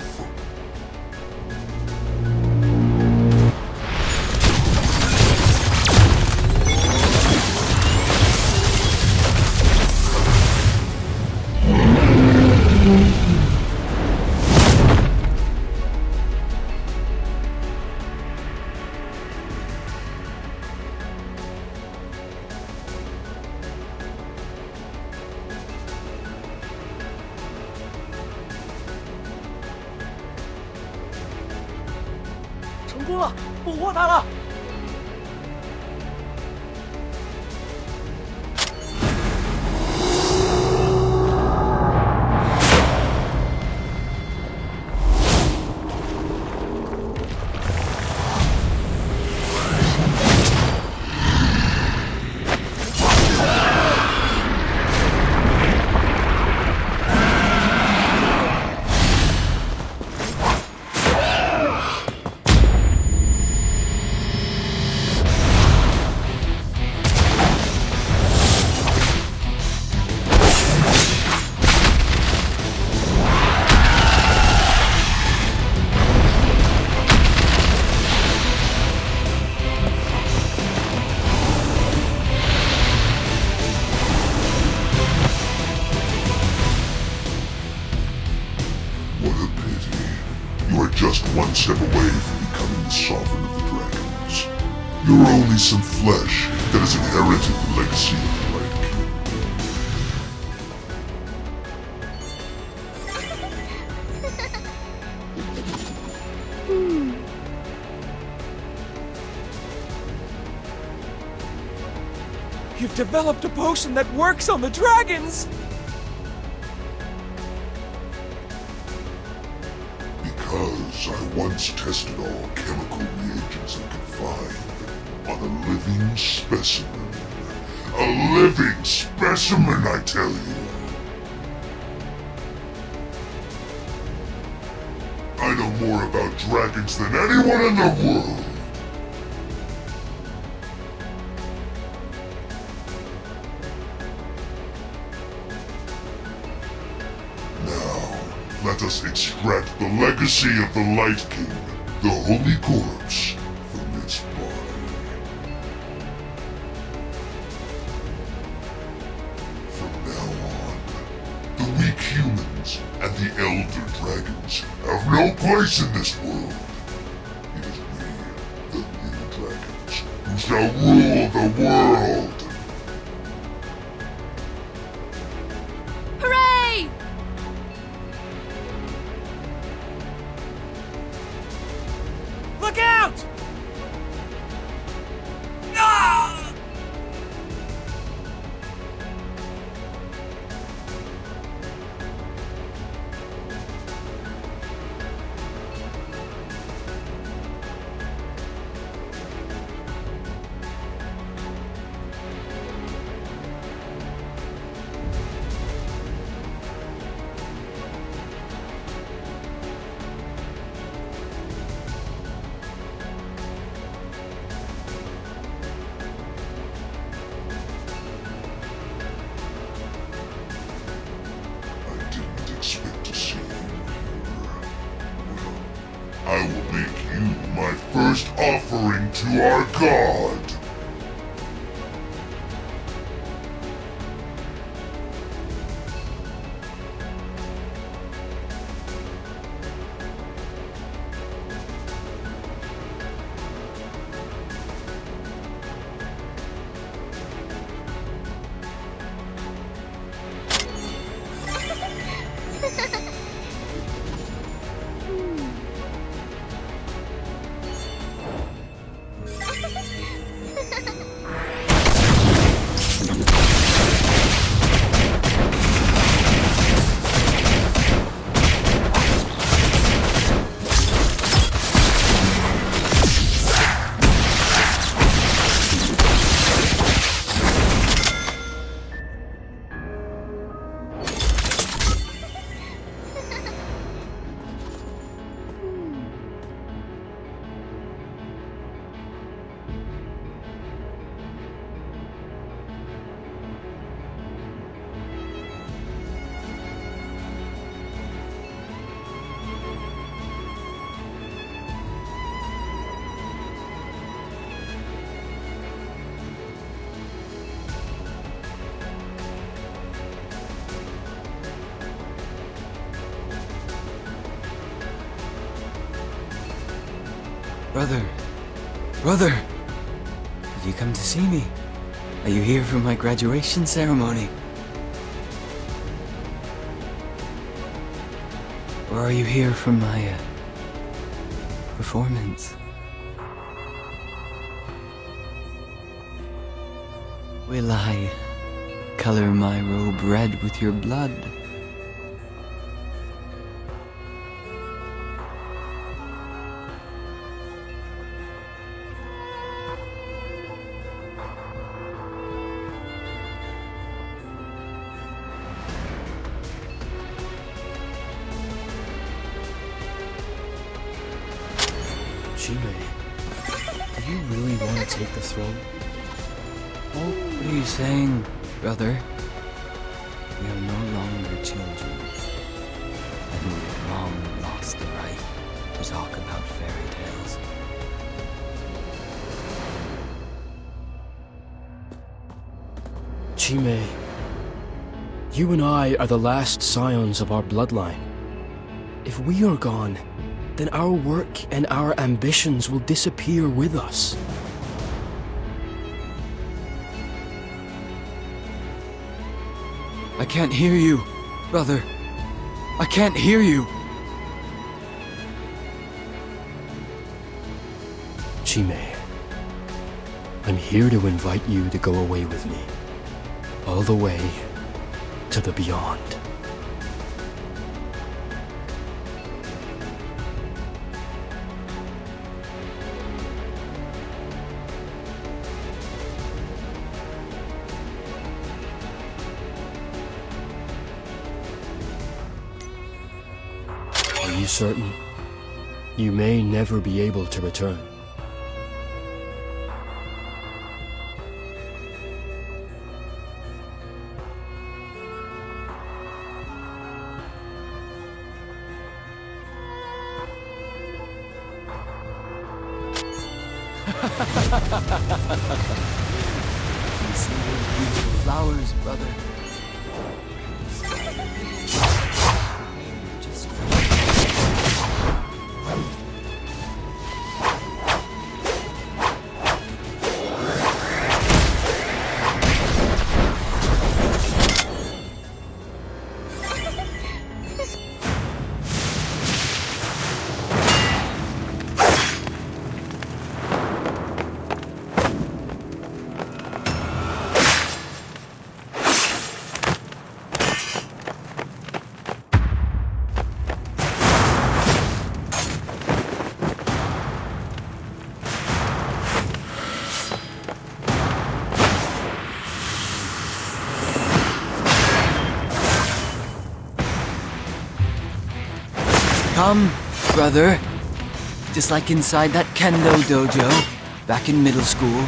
Just one step away from becoming the sovereign of the dragons. You're only some flesh that has inherited the legacy of the Light King. You've developed a potion that works on the dragons! Because I once tested all chemical reagents I could find on a living specimen. A living specimen, I tell you! I know more about dragons than anyone in the world! Let us extract the legacy of the Light King, the Holy Corpse, from its body. From now on, the weak humans and the Elder Dragons have no place in this world. It is we, the new dragons, who shall rule the world. Look out! Ah! my first offering to our god. Brother, have you come to see me? Are you here for my graduation ceremony? Or are you here for my, performance? Will I color my robe red with your blood? Chime, do you really want to take the throne? What are you saying, brother? We are no longer children, and we have long lost the right to talk about fairy tales. Chime, you and I are the last scions of our bloodline. If we are gone, then our work and our ambitions will disappear with us. I can't hear you, brother. I can't hear you. Chime, I'm here to invite you to go away with me. All the way to the beyond. Are you certain? You may never be able to return. You see those beautiful flowers, brother? Just come, brother. Just like inside that kendo dojo back in middle school.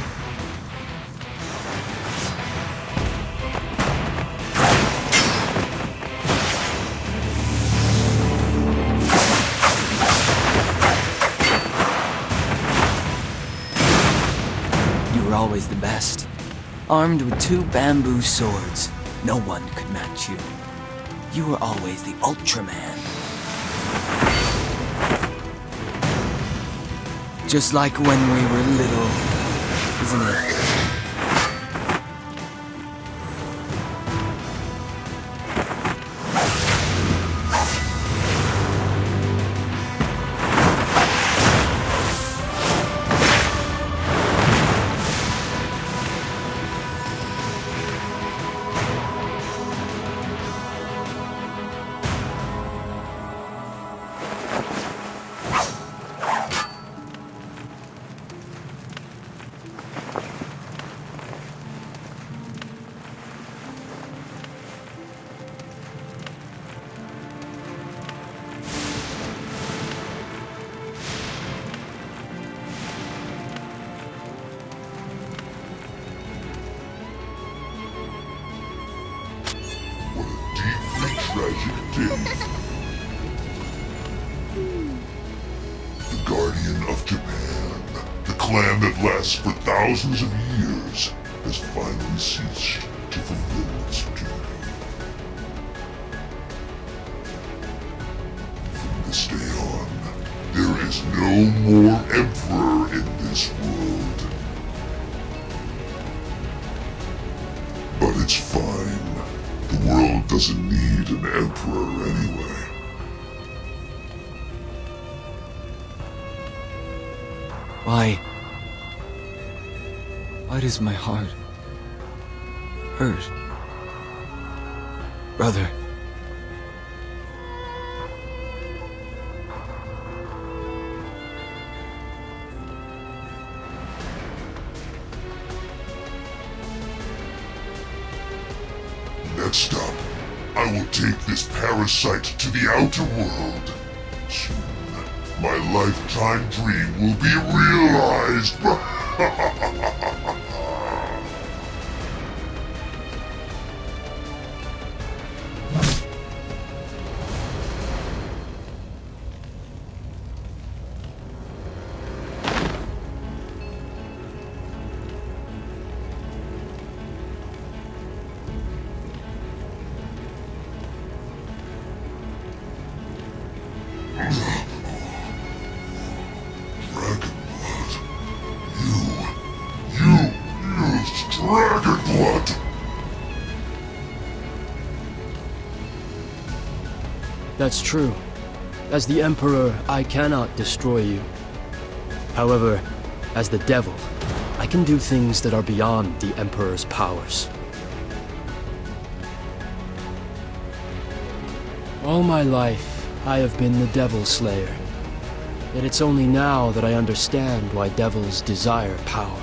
best. Armed with 2 bamboo swords, no one could match you. You were always the Ultraman. Just like when we were little, isn't it? Tragic day. The Guardian of Japan, the clan that lasts for thousands of years, has finally ceased to fulfill its duty. From this day on, there is no more Emperor in this world. But it's fine. The world doesn't need an emperor anyway. Why does my heart hurt? Brother. Next up, I will take this parasite to the outer world. Soon, my lifetime dream will be realized. Dragon blood! That's true. As the Emperor, I cannot destroy you. However, as the Devil, I can do things that are beyond the Emperor's powers. All my life, I have been the Devil Slayer. Yet it's only now that I understand why devils desire power.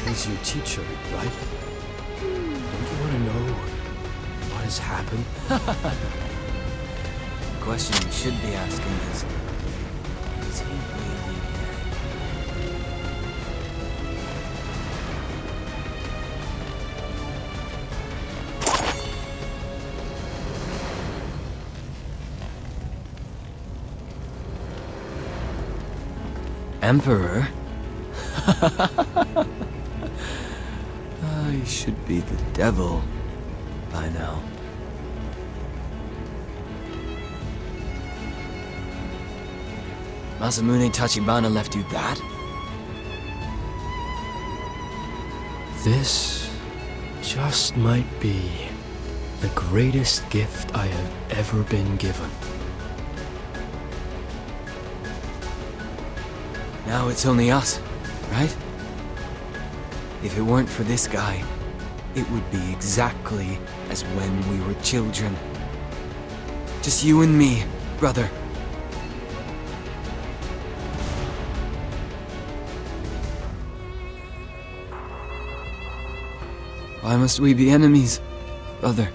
He's your teacher, right? Don't you want to know what has happened? The question you should be asking is he really dead? Emperor? I should be the devil by now. Masamune Tachibana left you that? This just might be the greatest gift I have ever been given. Now it's only us, right? If it weren't for this guy, it would be exactly as when we were children. Just you and me, brother. Why must we be enemies, brother?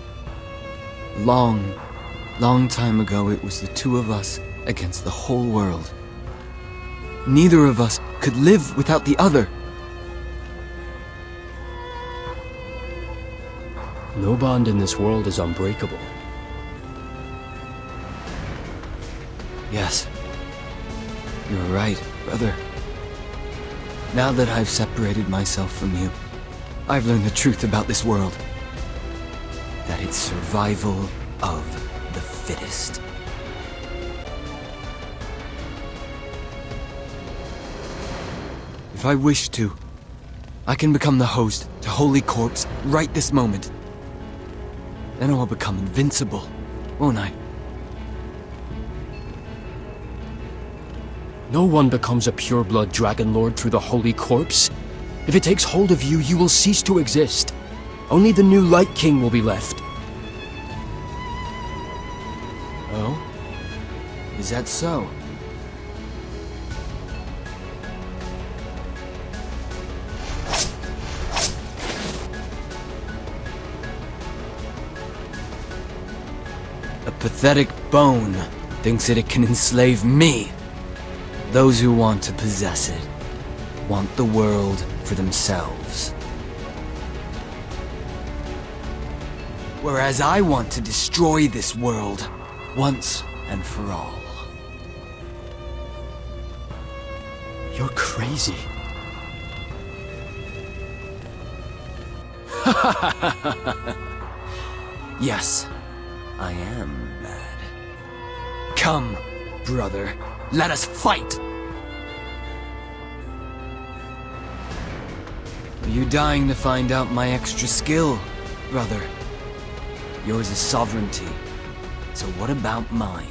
Long time ago, it was the two of us against the whole world. Neither of us could live without the other. No bond in this world is unbreakable. Yes, you're right, brother. Now that I've separated myself from you, I've learned the truth about this world. That it's survival of the fittest. If I wish to, I can become the host to Holy Corpse right this moment. Then I will become invincible, won't I? No one becomes a pure-blood Dragon Lord through the Holy Corpse. If it takes hold of you, you will cease to exist. Only the new Light King will be left. Oh? Is that so? A pathetic bone thinks that it can enslave me. Those who want to possess it want the world for themselves. Whereas I want to destroy this world once and for all. You're crazy. Yes, I am mad. Come, brother, let us fight! Are you dying to find out my extra skill, brother? Yours is sovereignty, so what about mine?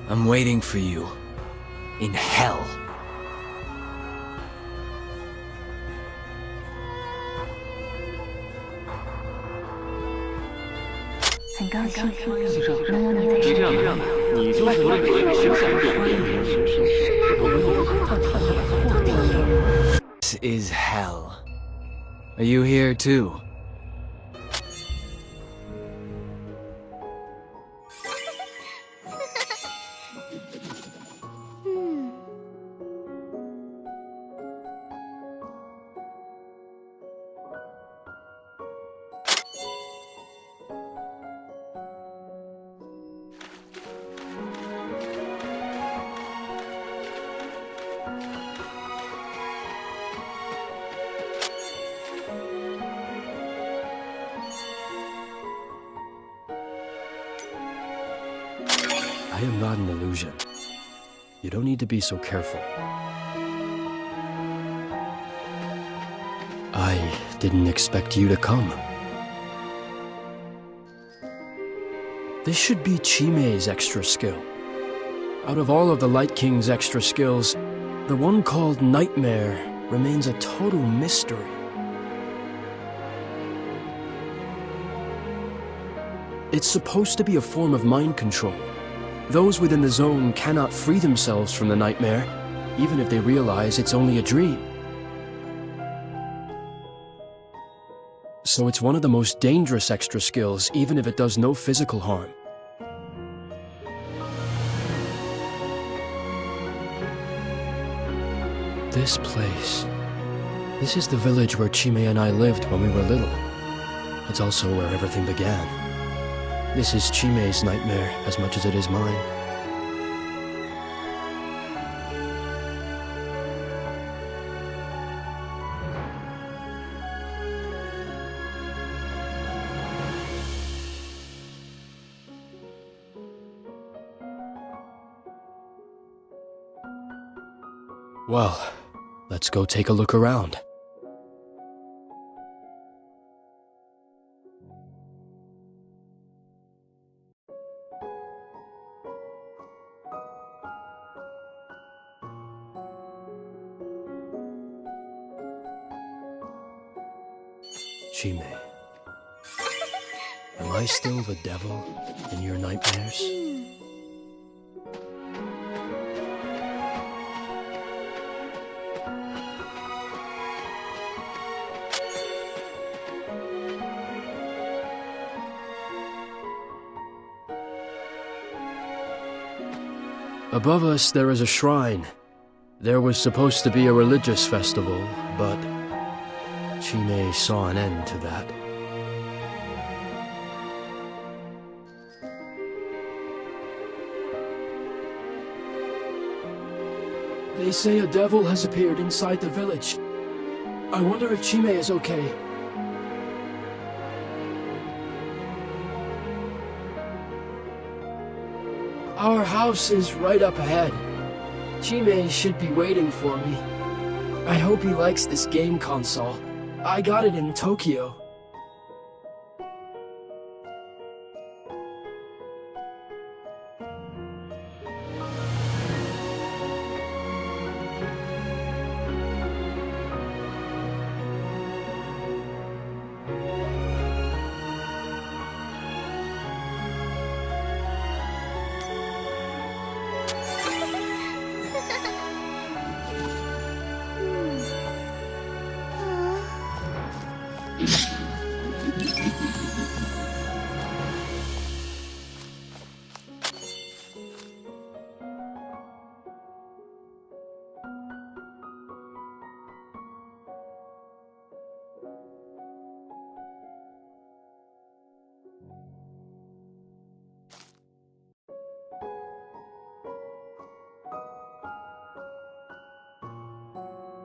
I'm waiting for you. In hell. This is hell. Are you here too? I am not an illusion. You don't need to be so careful. I didn't expect you to come. This should be Chime's extra skill. Out of all of the Light King's extra skills, the one called Nightmare remains a total mystery. It's supposed to be a form of mind control. Those within the zone cannot free themselves from the nightmare, even if they realize it's only a dream. So it's one of the most dangerous extra skills, even if it does no physical harm. This place. This is the village where Chime and I lived when we were little. It's also where everything began. This is Chime's nightmare as much as it is mine. Well, let's go take a look around. Chime, am I still the devil in your nightmares? Above us there is a shrine. There was supposed to be a religious festival, but Chime saw an end to that. They say a devil has appeared inside the village. I wonder if Chime is okay. Our house is right up ahead. Chime should be waiting for me. I hope he likes this game console. I got it in Tokyo.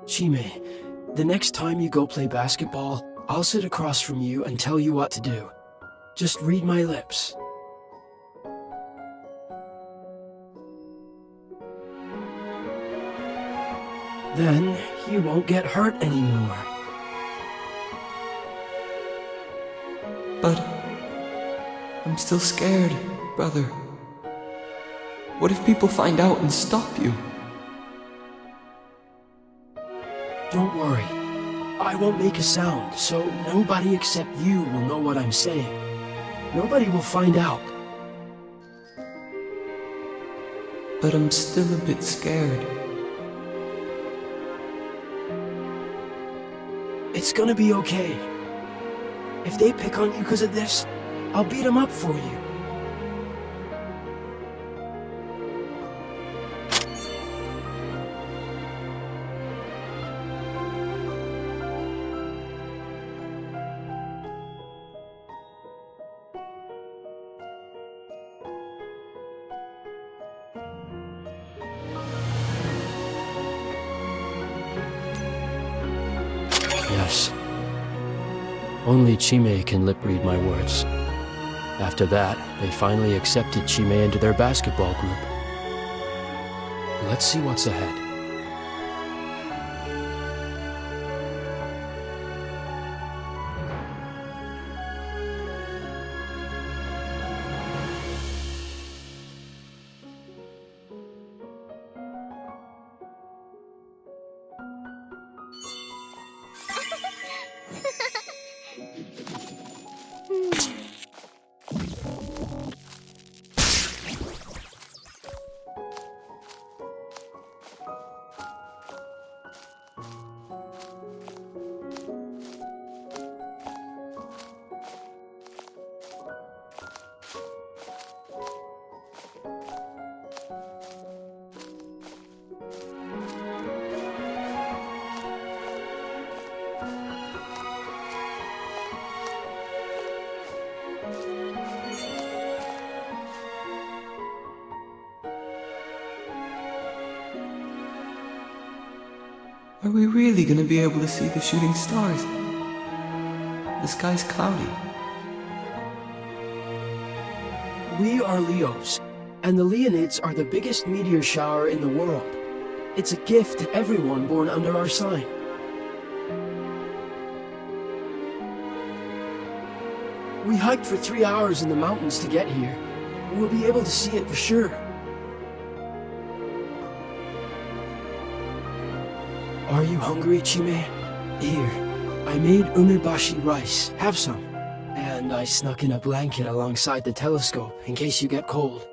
Chime, the next time you go play basketball, I'll sit across from you and tell you what to do. Just read my lips. Then you won't get hurt anymore. But I'm still scared, brother. What if people find out and stop you? Don't worry. I won't make a sound, so nobody except you will know what I'm saying. Nobody will find out. But I'm still a bit scared. It's gonna be okay. If they pick on you because of this, I'll beat them up for you. Yes. Only Chime can lip read my words. After that, they finally accepted Chime into their basketball group. Let's see what's ahead. Are we really gonna be able to see the shooting stars? The sky's cloudy. We are Leos, and the Leonids are the biggest meteor shower in the world. It's a gift to everyone born under our sign. We hiked for 3 hours in the mountains to get here. We'll be able to see it for sure. Are you hungry, Chime? Here, I made umeboshi rice. Have some. And I snuck in a blanket alongside the telescope in case you get cold.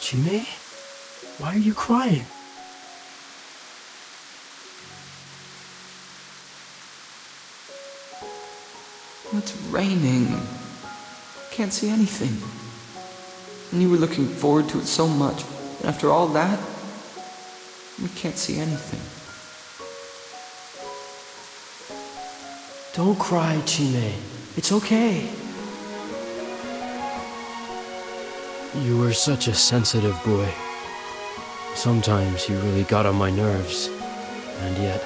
Chime? Why are you crying? It's raining. Can't see anything. And you were looking forward to it so much. And after all that, we can't see anything. Don't cry, Chime. It's okay. You were such a sensitive boy. Sometimes you really got on my nerves. And yet...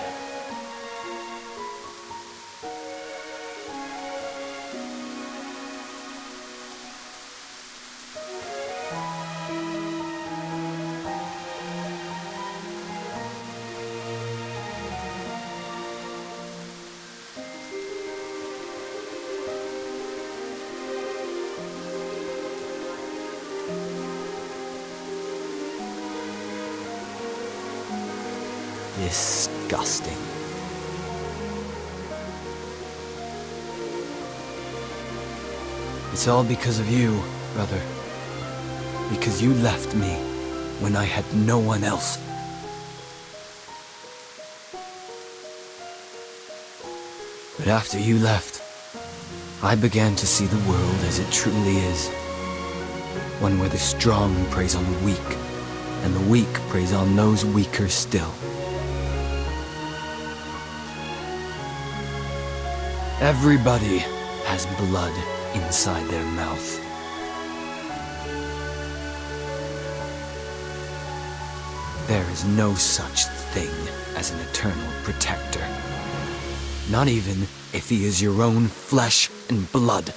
Disgusting. It's all because of you, brother. Because you left me when I had no one else. But after you left, I began to see the world as it truly is. One where the strong preys on the weak, and the weak preys on those weaker still. Everybody has blood inside their mouth. There is no such thing as an eternal protector. Not even if he is your own flesh and blood.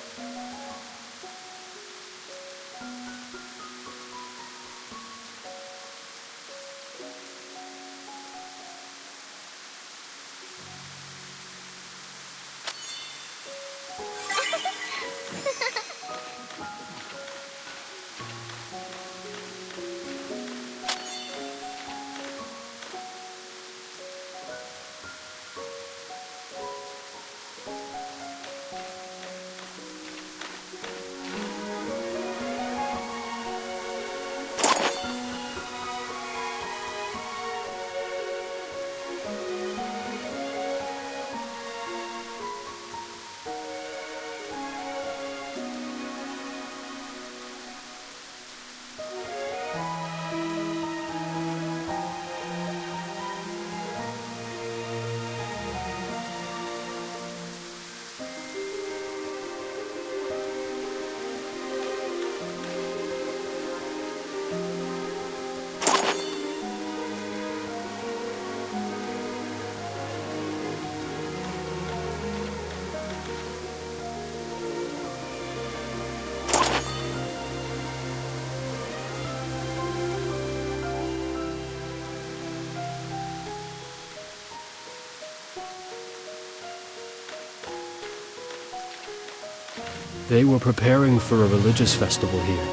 They were preparing for a religious festival here.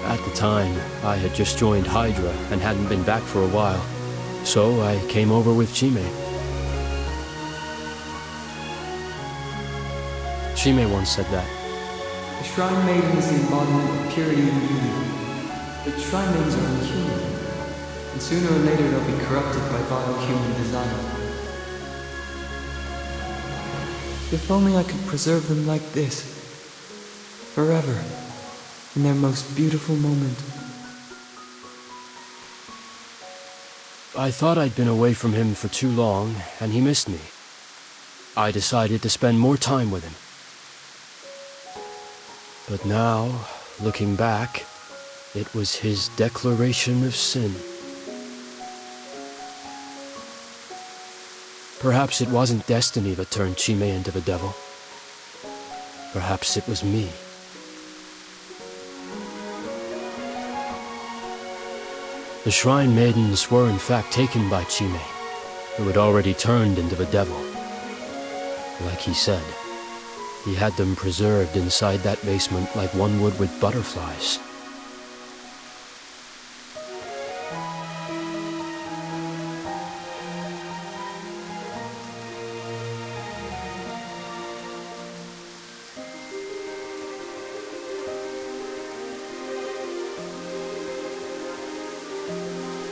At the time, I had just joined Hydra and hadn't been back for a while, so I came over with Chime. Chime once said that. The Shrine Maiden is the embodiment of purity and beauty. But Shrine Maidens are inhuman, and sooner or later they'll be corrupted by vile human design. If only I could preserve them like this, forever, in their most beautiful moment. I thought I'd been away from him for too long, and he missed me. I decided to spend more time with him. But now, looking back, it was his declaration of sin. Perhaps it wasn't destiny that turned Chime into the devil. Perhaps it was me. The Shrine Maidens were in fact taken by Chime, who had already turned into the devil. Like he said, he had them preserved inside that basement like one would with butterflies.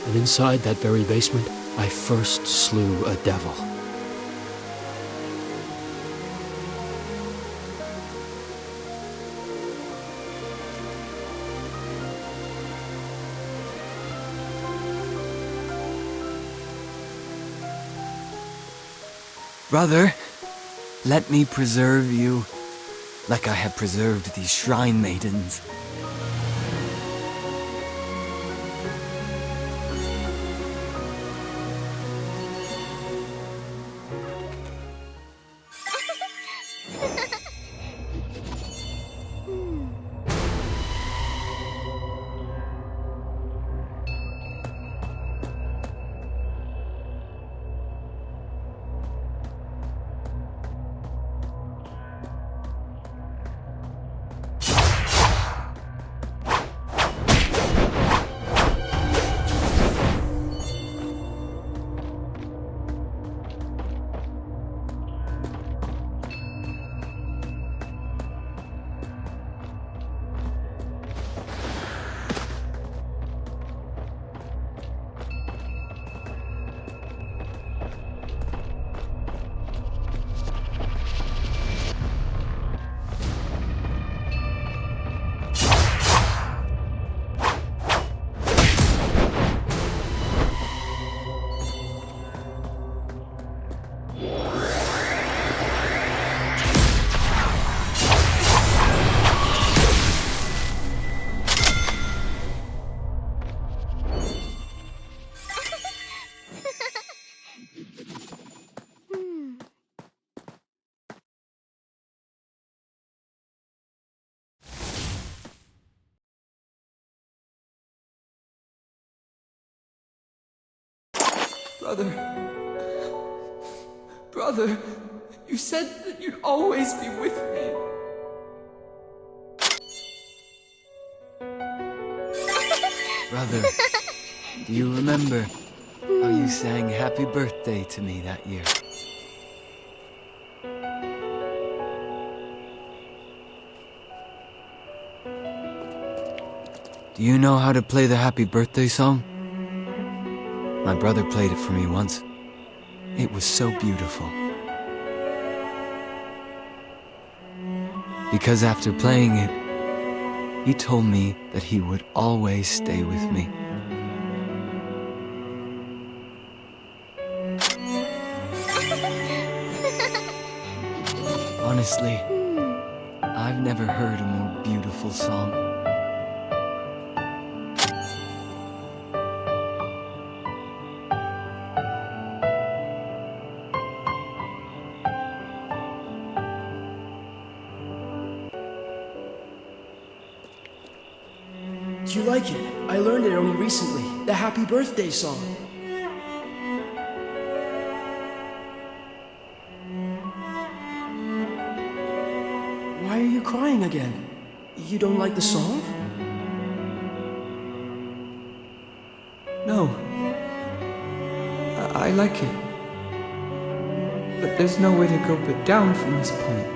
And inside that very basement, I first slew a devil. Brother, let me preserve you, like I have preserved these Shrine Maidens. Brother, you said that you'd always be with me. Brother, do you remember how you sang Happy Birthday to me that year? Do you know how to play the Happy Birthday song? My brother played it for me once. It was so beautiful. Because after playing it, he told me that he would always stay with me. Honestly, I've never heard a more beautiful song. Do you like it? I learned it only recently. The Happy Birthday song. Why are you crying? crying again. You don't like the song? No. I like it. But there's no way to go but down from this point.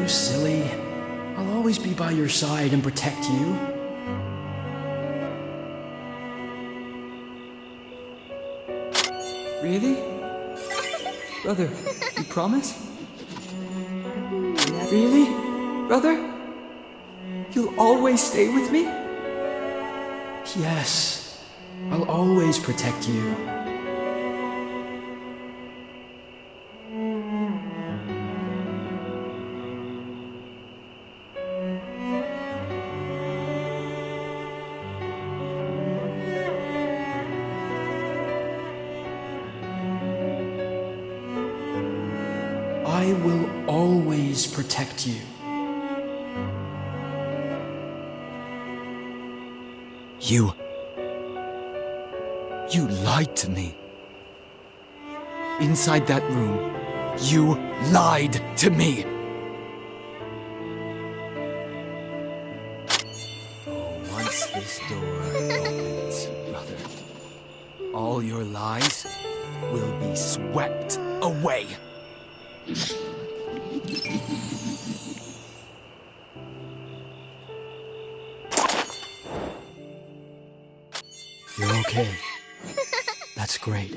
You silly. I'll always be by your side and protect you. Really? Brother, you promise? Really? Brother? You'll always stay with me? Yes, I'll always protect you. I will always protect you. You lied to me. Inside that room, you lied to me. Once this door opens, brother, all your lies will be swept away. You're okay. That's great.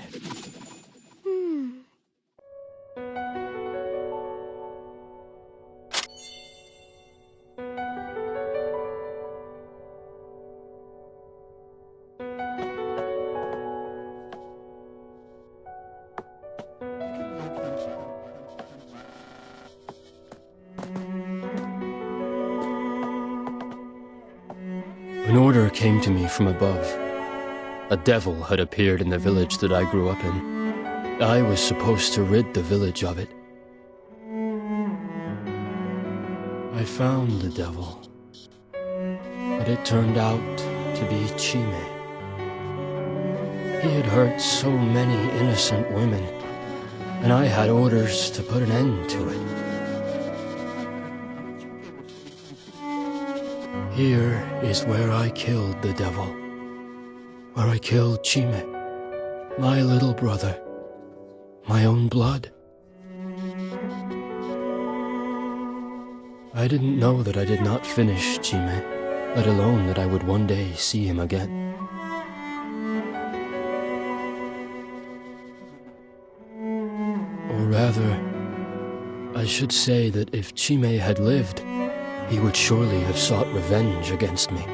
An order came to me from above. A devil had appeared in the village that I grew up in. I was supposed to rid the village of it. I found the devil, but it turned out to be Chime. He had hurt so many innocent women, and I had orders to put an end to it. Here is where I killed the devil. Where I killed Chime, my little brother, my own blood. I didn't know that I did not finish Chime, let alone that I would one day see him again. Or rather, I should say that if Chime had lived, he would surely have sought revenge against me.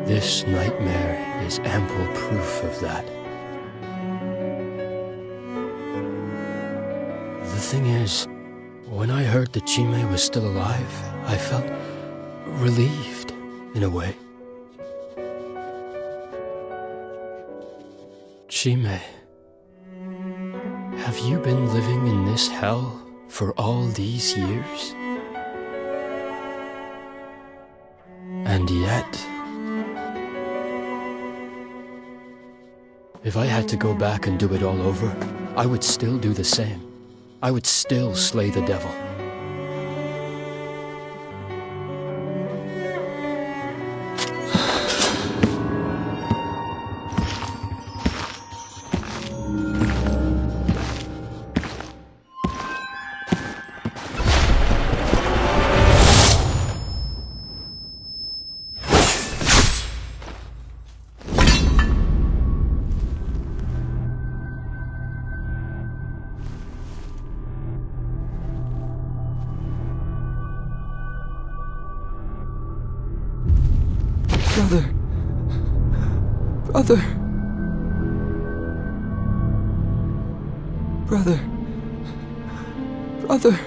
This nightmare is ample proof of that. The thing is, when I heard that Chime was still alive, I felt relieved, in a way. Chime, have you been living in this hell for all these years? And yet, if I had to go back and do it all over, I would still do the same. I would still slay the devil. Brother.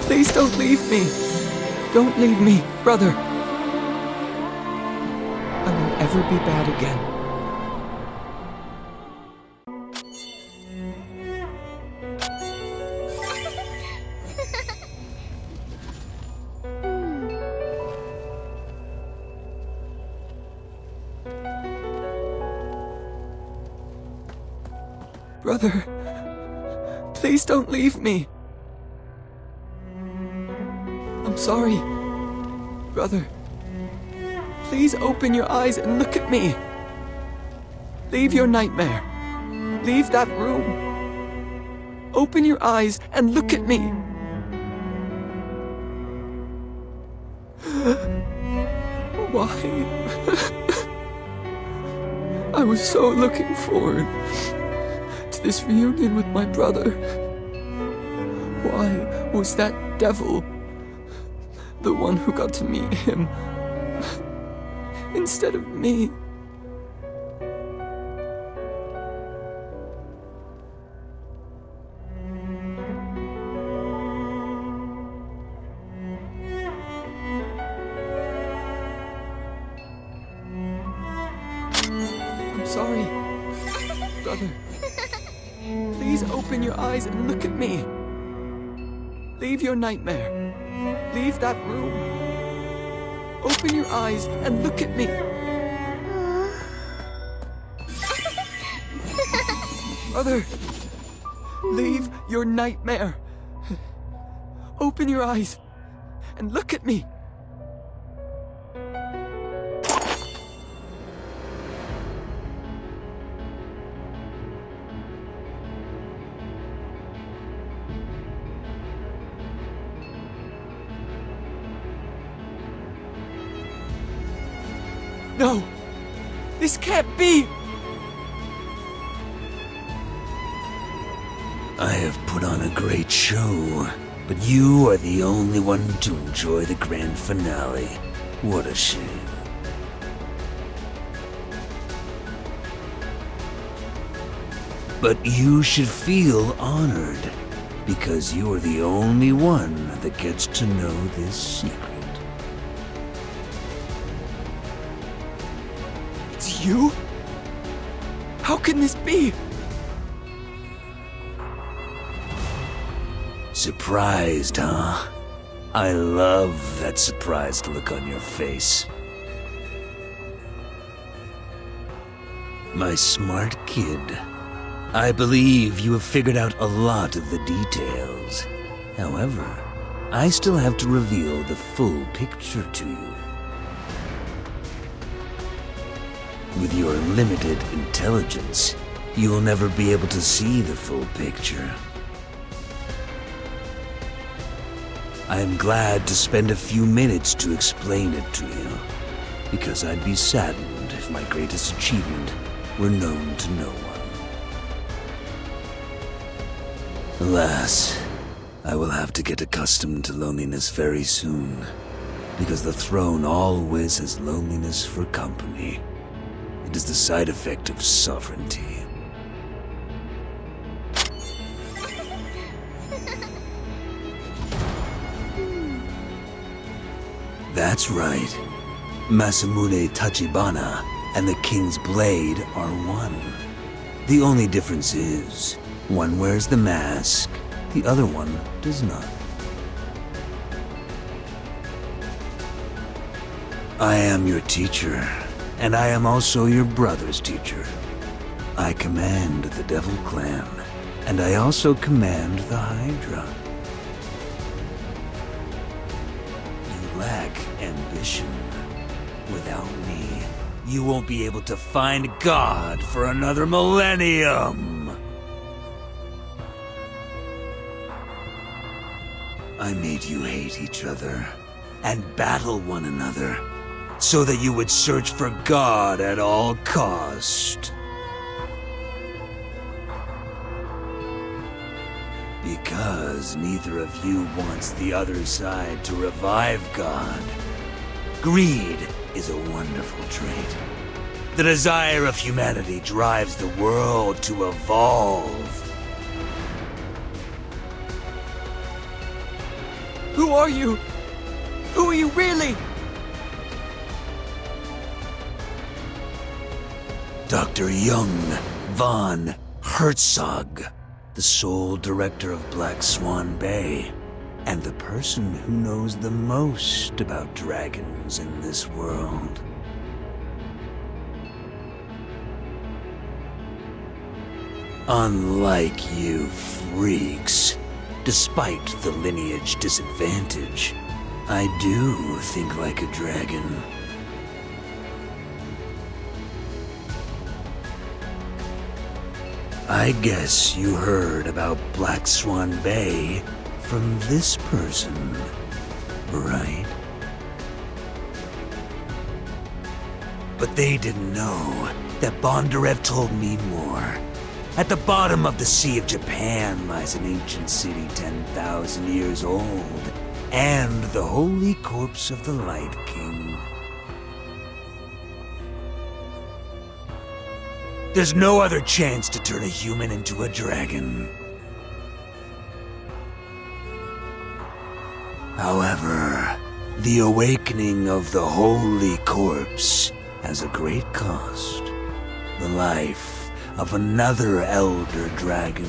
Please don't leave me. Don't leave me, brother. I won't ever be bad again. Brother, please don't leave me. I'm sorry. Brother, please open your eyes and look at me. Leave your nightmare. Leave that room. Open your eyes and look at me. Why? I was so looking forward to this reunion with my brother. Why was that devil the one who got to meet him instead of me? I'm sorry, brother. Please open your eyes and look at me. Leave your nightmare. Leave that room. Open your eyes and look at me. Brother, leave your nightmare. Open your eyes and look at me. No! This can't be! I have put on a great show, but you are the only one to enjoy the grand finale. What a shame. But you should feel honored, because you are the only one that gets to know this secret. It's you? How can this be? Surprised, huh? I love that surprised look on your face. My smart kid, I believe you have figured out a lot of the details. However, I still have to reveal the full picture to you. With your limited intelligence, you will never be able to see the full picture. I am glad to spend a few minutes to explain it to you, because I'd be saddened if my greatest achievement were known to no one. Alas, I will have to get accustomed to loneliness very soon, because the throne always has loneliness for company. It is the side effect of sovereignty. That's right. Masamune Tachibana and the King's Blade are one. The only difference is, one wears the mask, the other one does not. I am your teacher, and I am also your brother's teacher. I command the Devil Clan, and I also command the Hydra. You lack ambition. Without me, you won't be able to find God for another millennium. I made you hate each other and battle one another so that you would search for God at all cost. Because neither of you wants the other side to revive God. Greed is a wonderful trait. The desire of humanity drives the world to evolve. Who are you? Who are you really? Dr. Jung von Herzog, the sole director of Black Swan Bay, and the person who knows the most about dragons in this world. Unlike you freaks, despite the lineage disadvantage, I do think like a dragon. I guess you heard about Black Swan Bay from this person, right? But they didn't know that Bondarev told me more. At the bottom of the Sea of Japan lies an ancient city 10,000 years old, and the holy corpse of the Light King. There's no other chance to turn a human into a dragon. However, the awakening of the holy corpse has a great cost. The life of another elder dragon.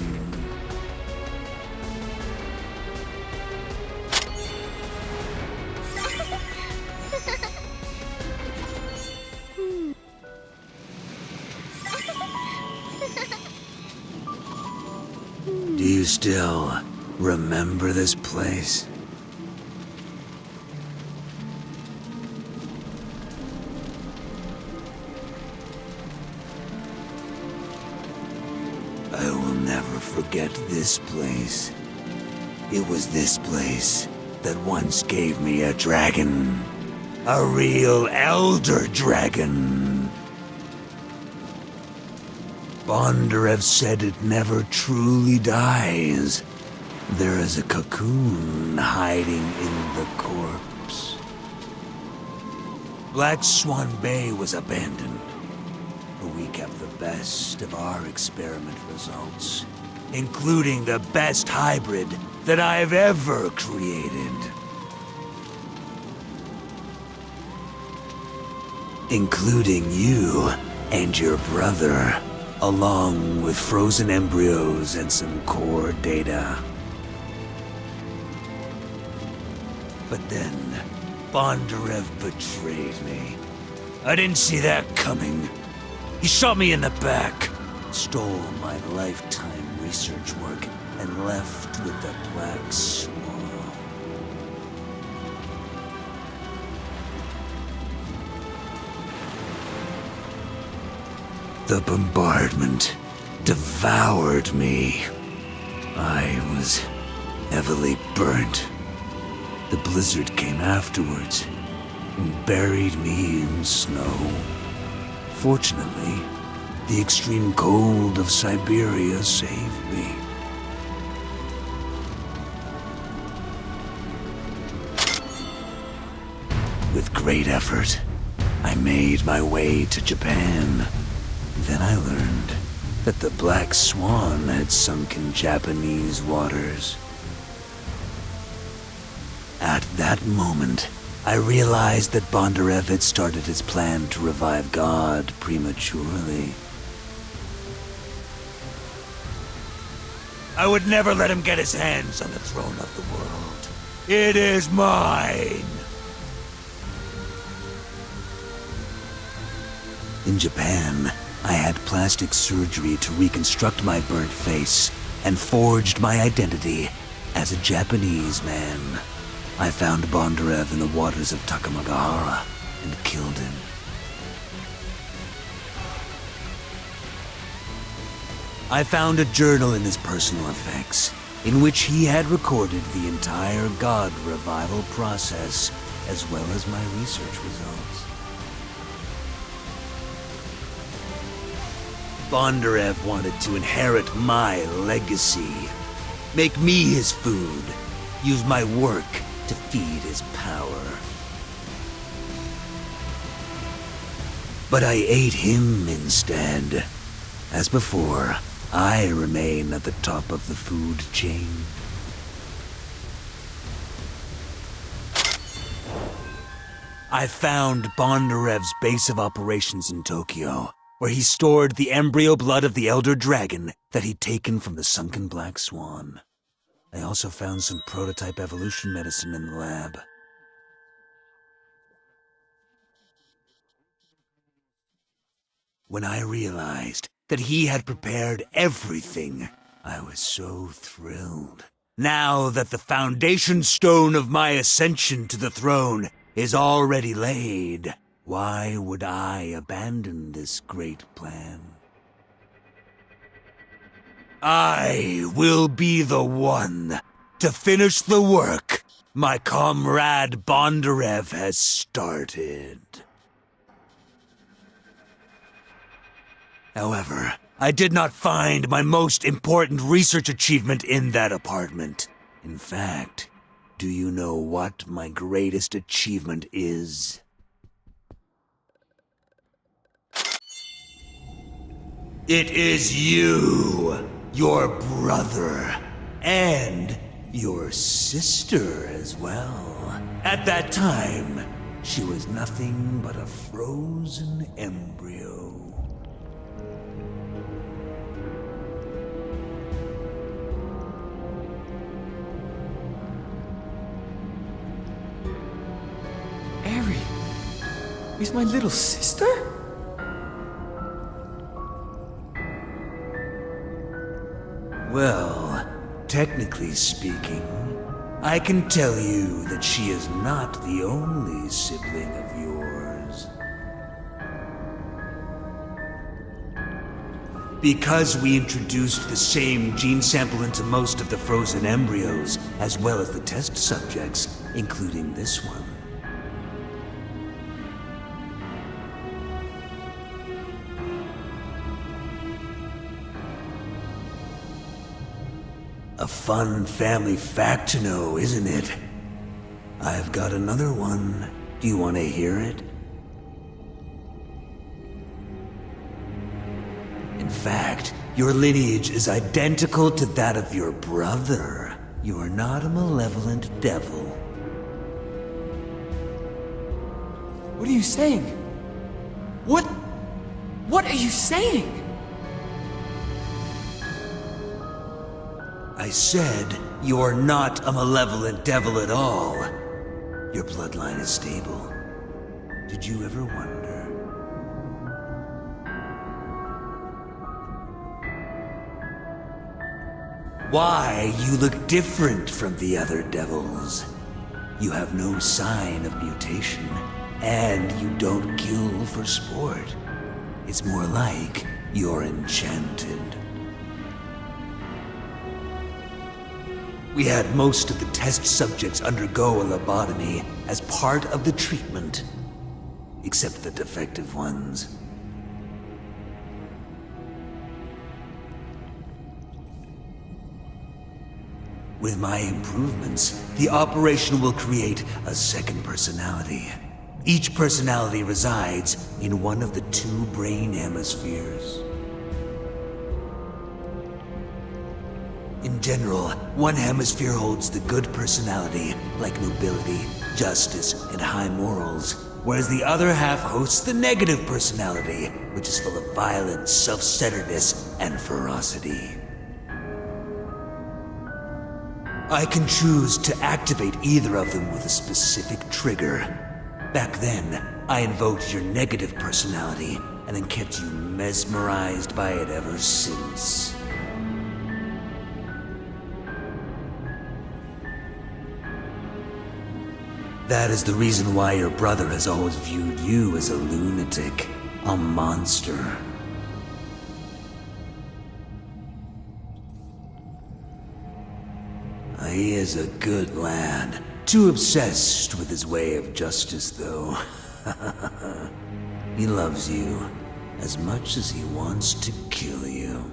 Do you still remember this place? I will never forget this place. It was this place that once gave me a dragon. A real elder dragon. Bondarev said it never truly dies. There is a cocoon hiding in the corpse. Black Swan Bay was abandoned, but we kept the best of our experiment results, including the best hybrid that I've ever created. Including you and your brother, along with frozen embryos and some core data. But then, Bondarev betrayed me. I didn't see that coming. He shot me in the back, stole my lifetime research work, and left with the Black Swan. The bombardment devoured me. I was heavily burnt. The blizzard came afterwards and buried me in snow. Fortunately, the extreme cold of Siberia saved me. With great effort, I made my way to Japan. Then I learned that the Black Swan had sunk in Japanese waters. At that moment, I realized that Bondarev had started his plan to revive God prematurely. I would never let him get his hands on the throne of the world. It is mine! In Japan, I had plastic surgery to reconstruct my burnt face and forged my identity as a Japanese man. I found Bondarev in the waters of Takamagahara and killed him. I found a journal in his personal effects, in which he had recorded the entire God revival process, as well as my research results. Bondarev wanted to inherit my legacy, make me his food, use my work to feed his power. But I ate him instead. As before, I remain at the top of the food chain. I found Bondarev's base of operations in Tokyo, where he stored the embryo blood of the Elder Dragon that he'd taken from the sunken Black Swan. I also found some prototype evolution medicine in the lab. When I realized that he had prepared everything. I was so thrilled. Now that the foundation stone of my ascension to the throne is already laid, why would I abandon this great plan? I will be the one to finish the work my comrade Bondarev has started. However, I did not find my most important research achievement in that apartment. In fact, do you know what my greatest achievement is? It is you, your brother, and your sister as well. At that time, she was nothing but a frozen embryo. Eri is my little sister? Well, technically speaking, I can tell you that she is not the only sibling of yours. Because we introduced the same gene sample into most of the frozen embryos, as well as the test subjects, including this one. A fun family fact to know, isn't it? I've got another one. Do you want to hear it? In fact, your lineage is identical to that of your brother. You are not a malevolent devil. What are you saying? What are you saying? I said, you're not a malevolent devil at all. Your bloodline is stable. Did you ever wonder? Why you look different from the other devils? You have no sign of mutation, and you don't kill for sport. It's more like you're enchanted. We had most of the test subjects undergo a lobotomy as part of the treatment, except the defective ones. With my improvements, the operation will create a second personality. Each personality resides in one of the two brain hemispheres. In general, one hemisphere holds the good personality, like nobility, justice, and high morals, whereas the other half hosts the negative personality, which is full of violence, self-centeredness, and ferocity. I can choose to activate either of them with a specific trigger. Back then, I invoked your negative personality, and then kept you mesmerized by it ever since. That is the reason why your brother has always viewed you as a lunatic, a monster. He is a good lad. Too obsessed with his way of justice, though. He loves you as much as he wants to kill you.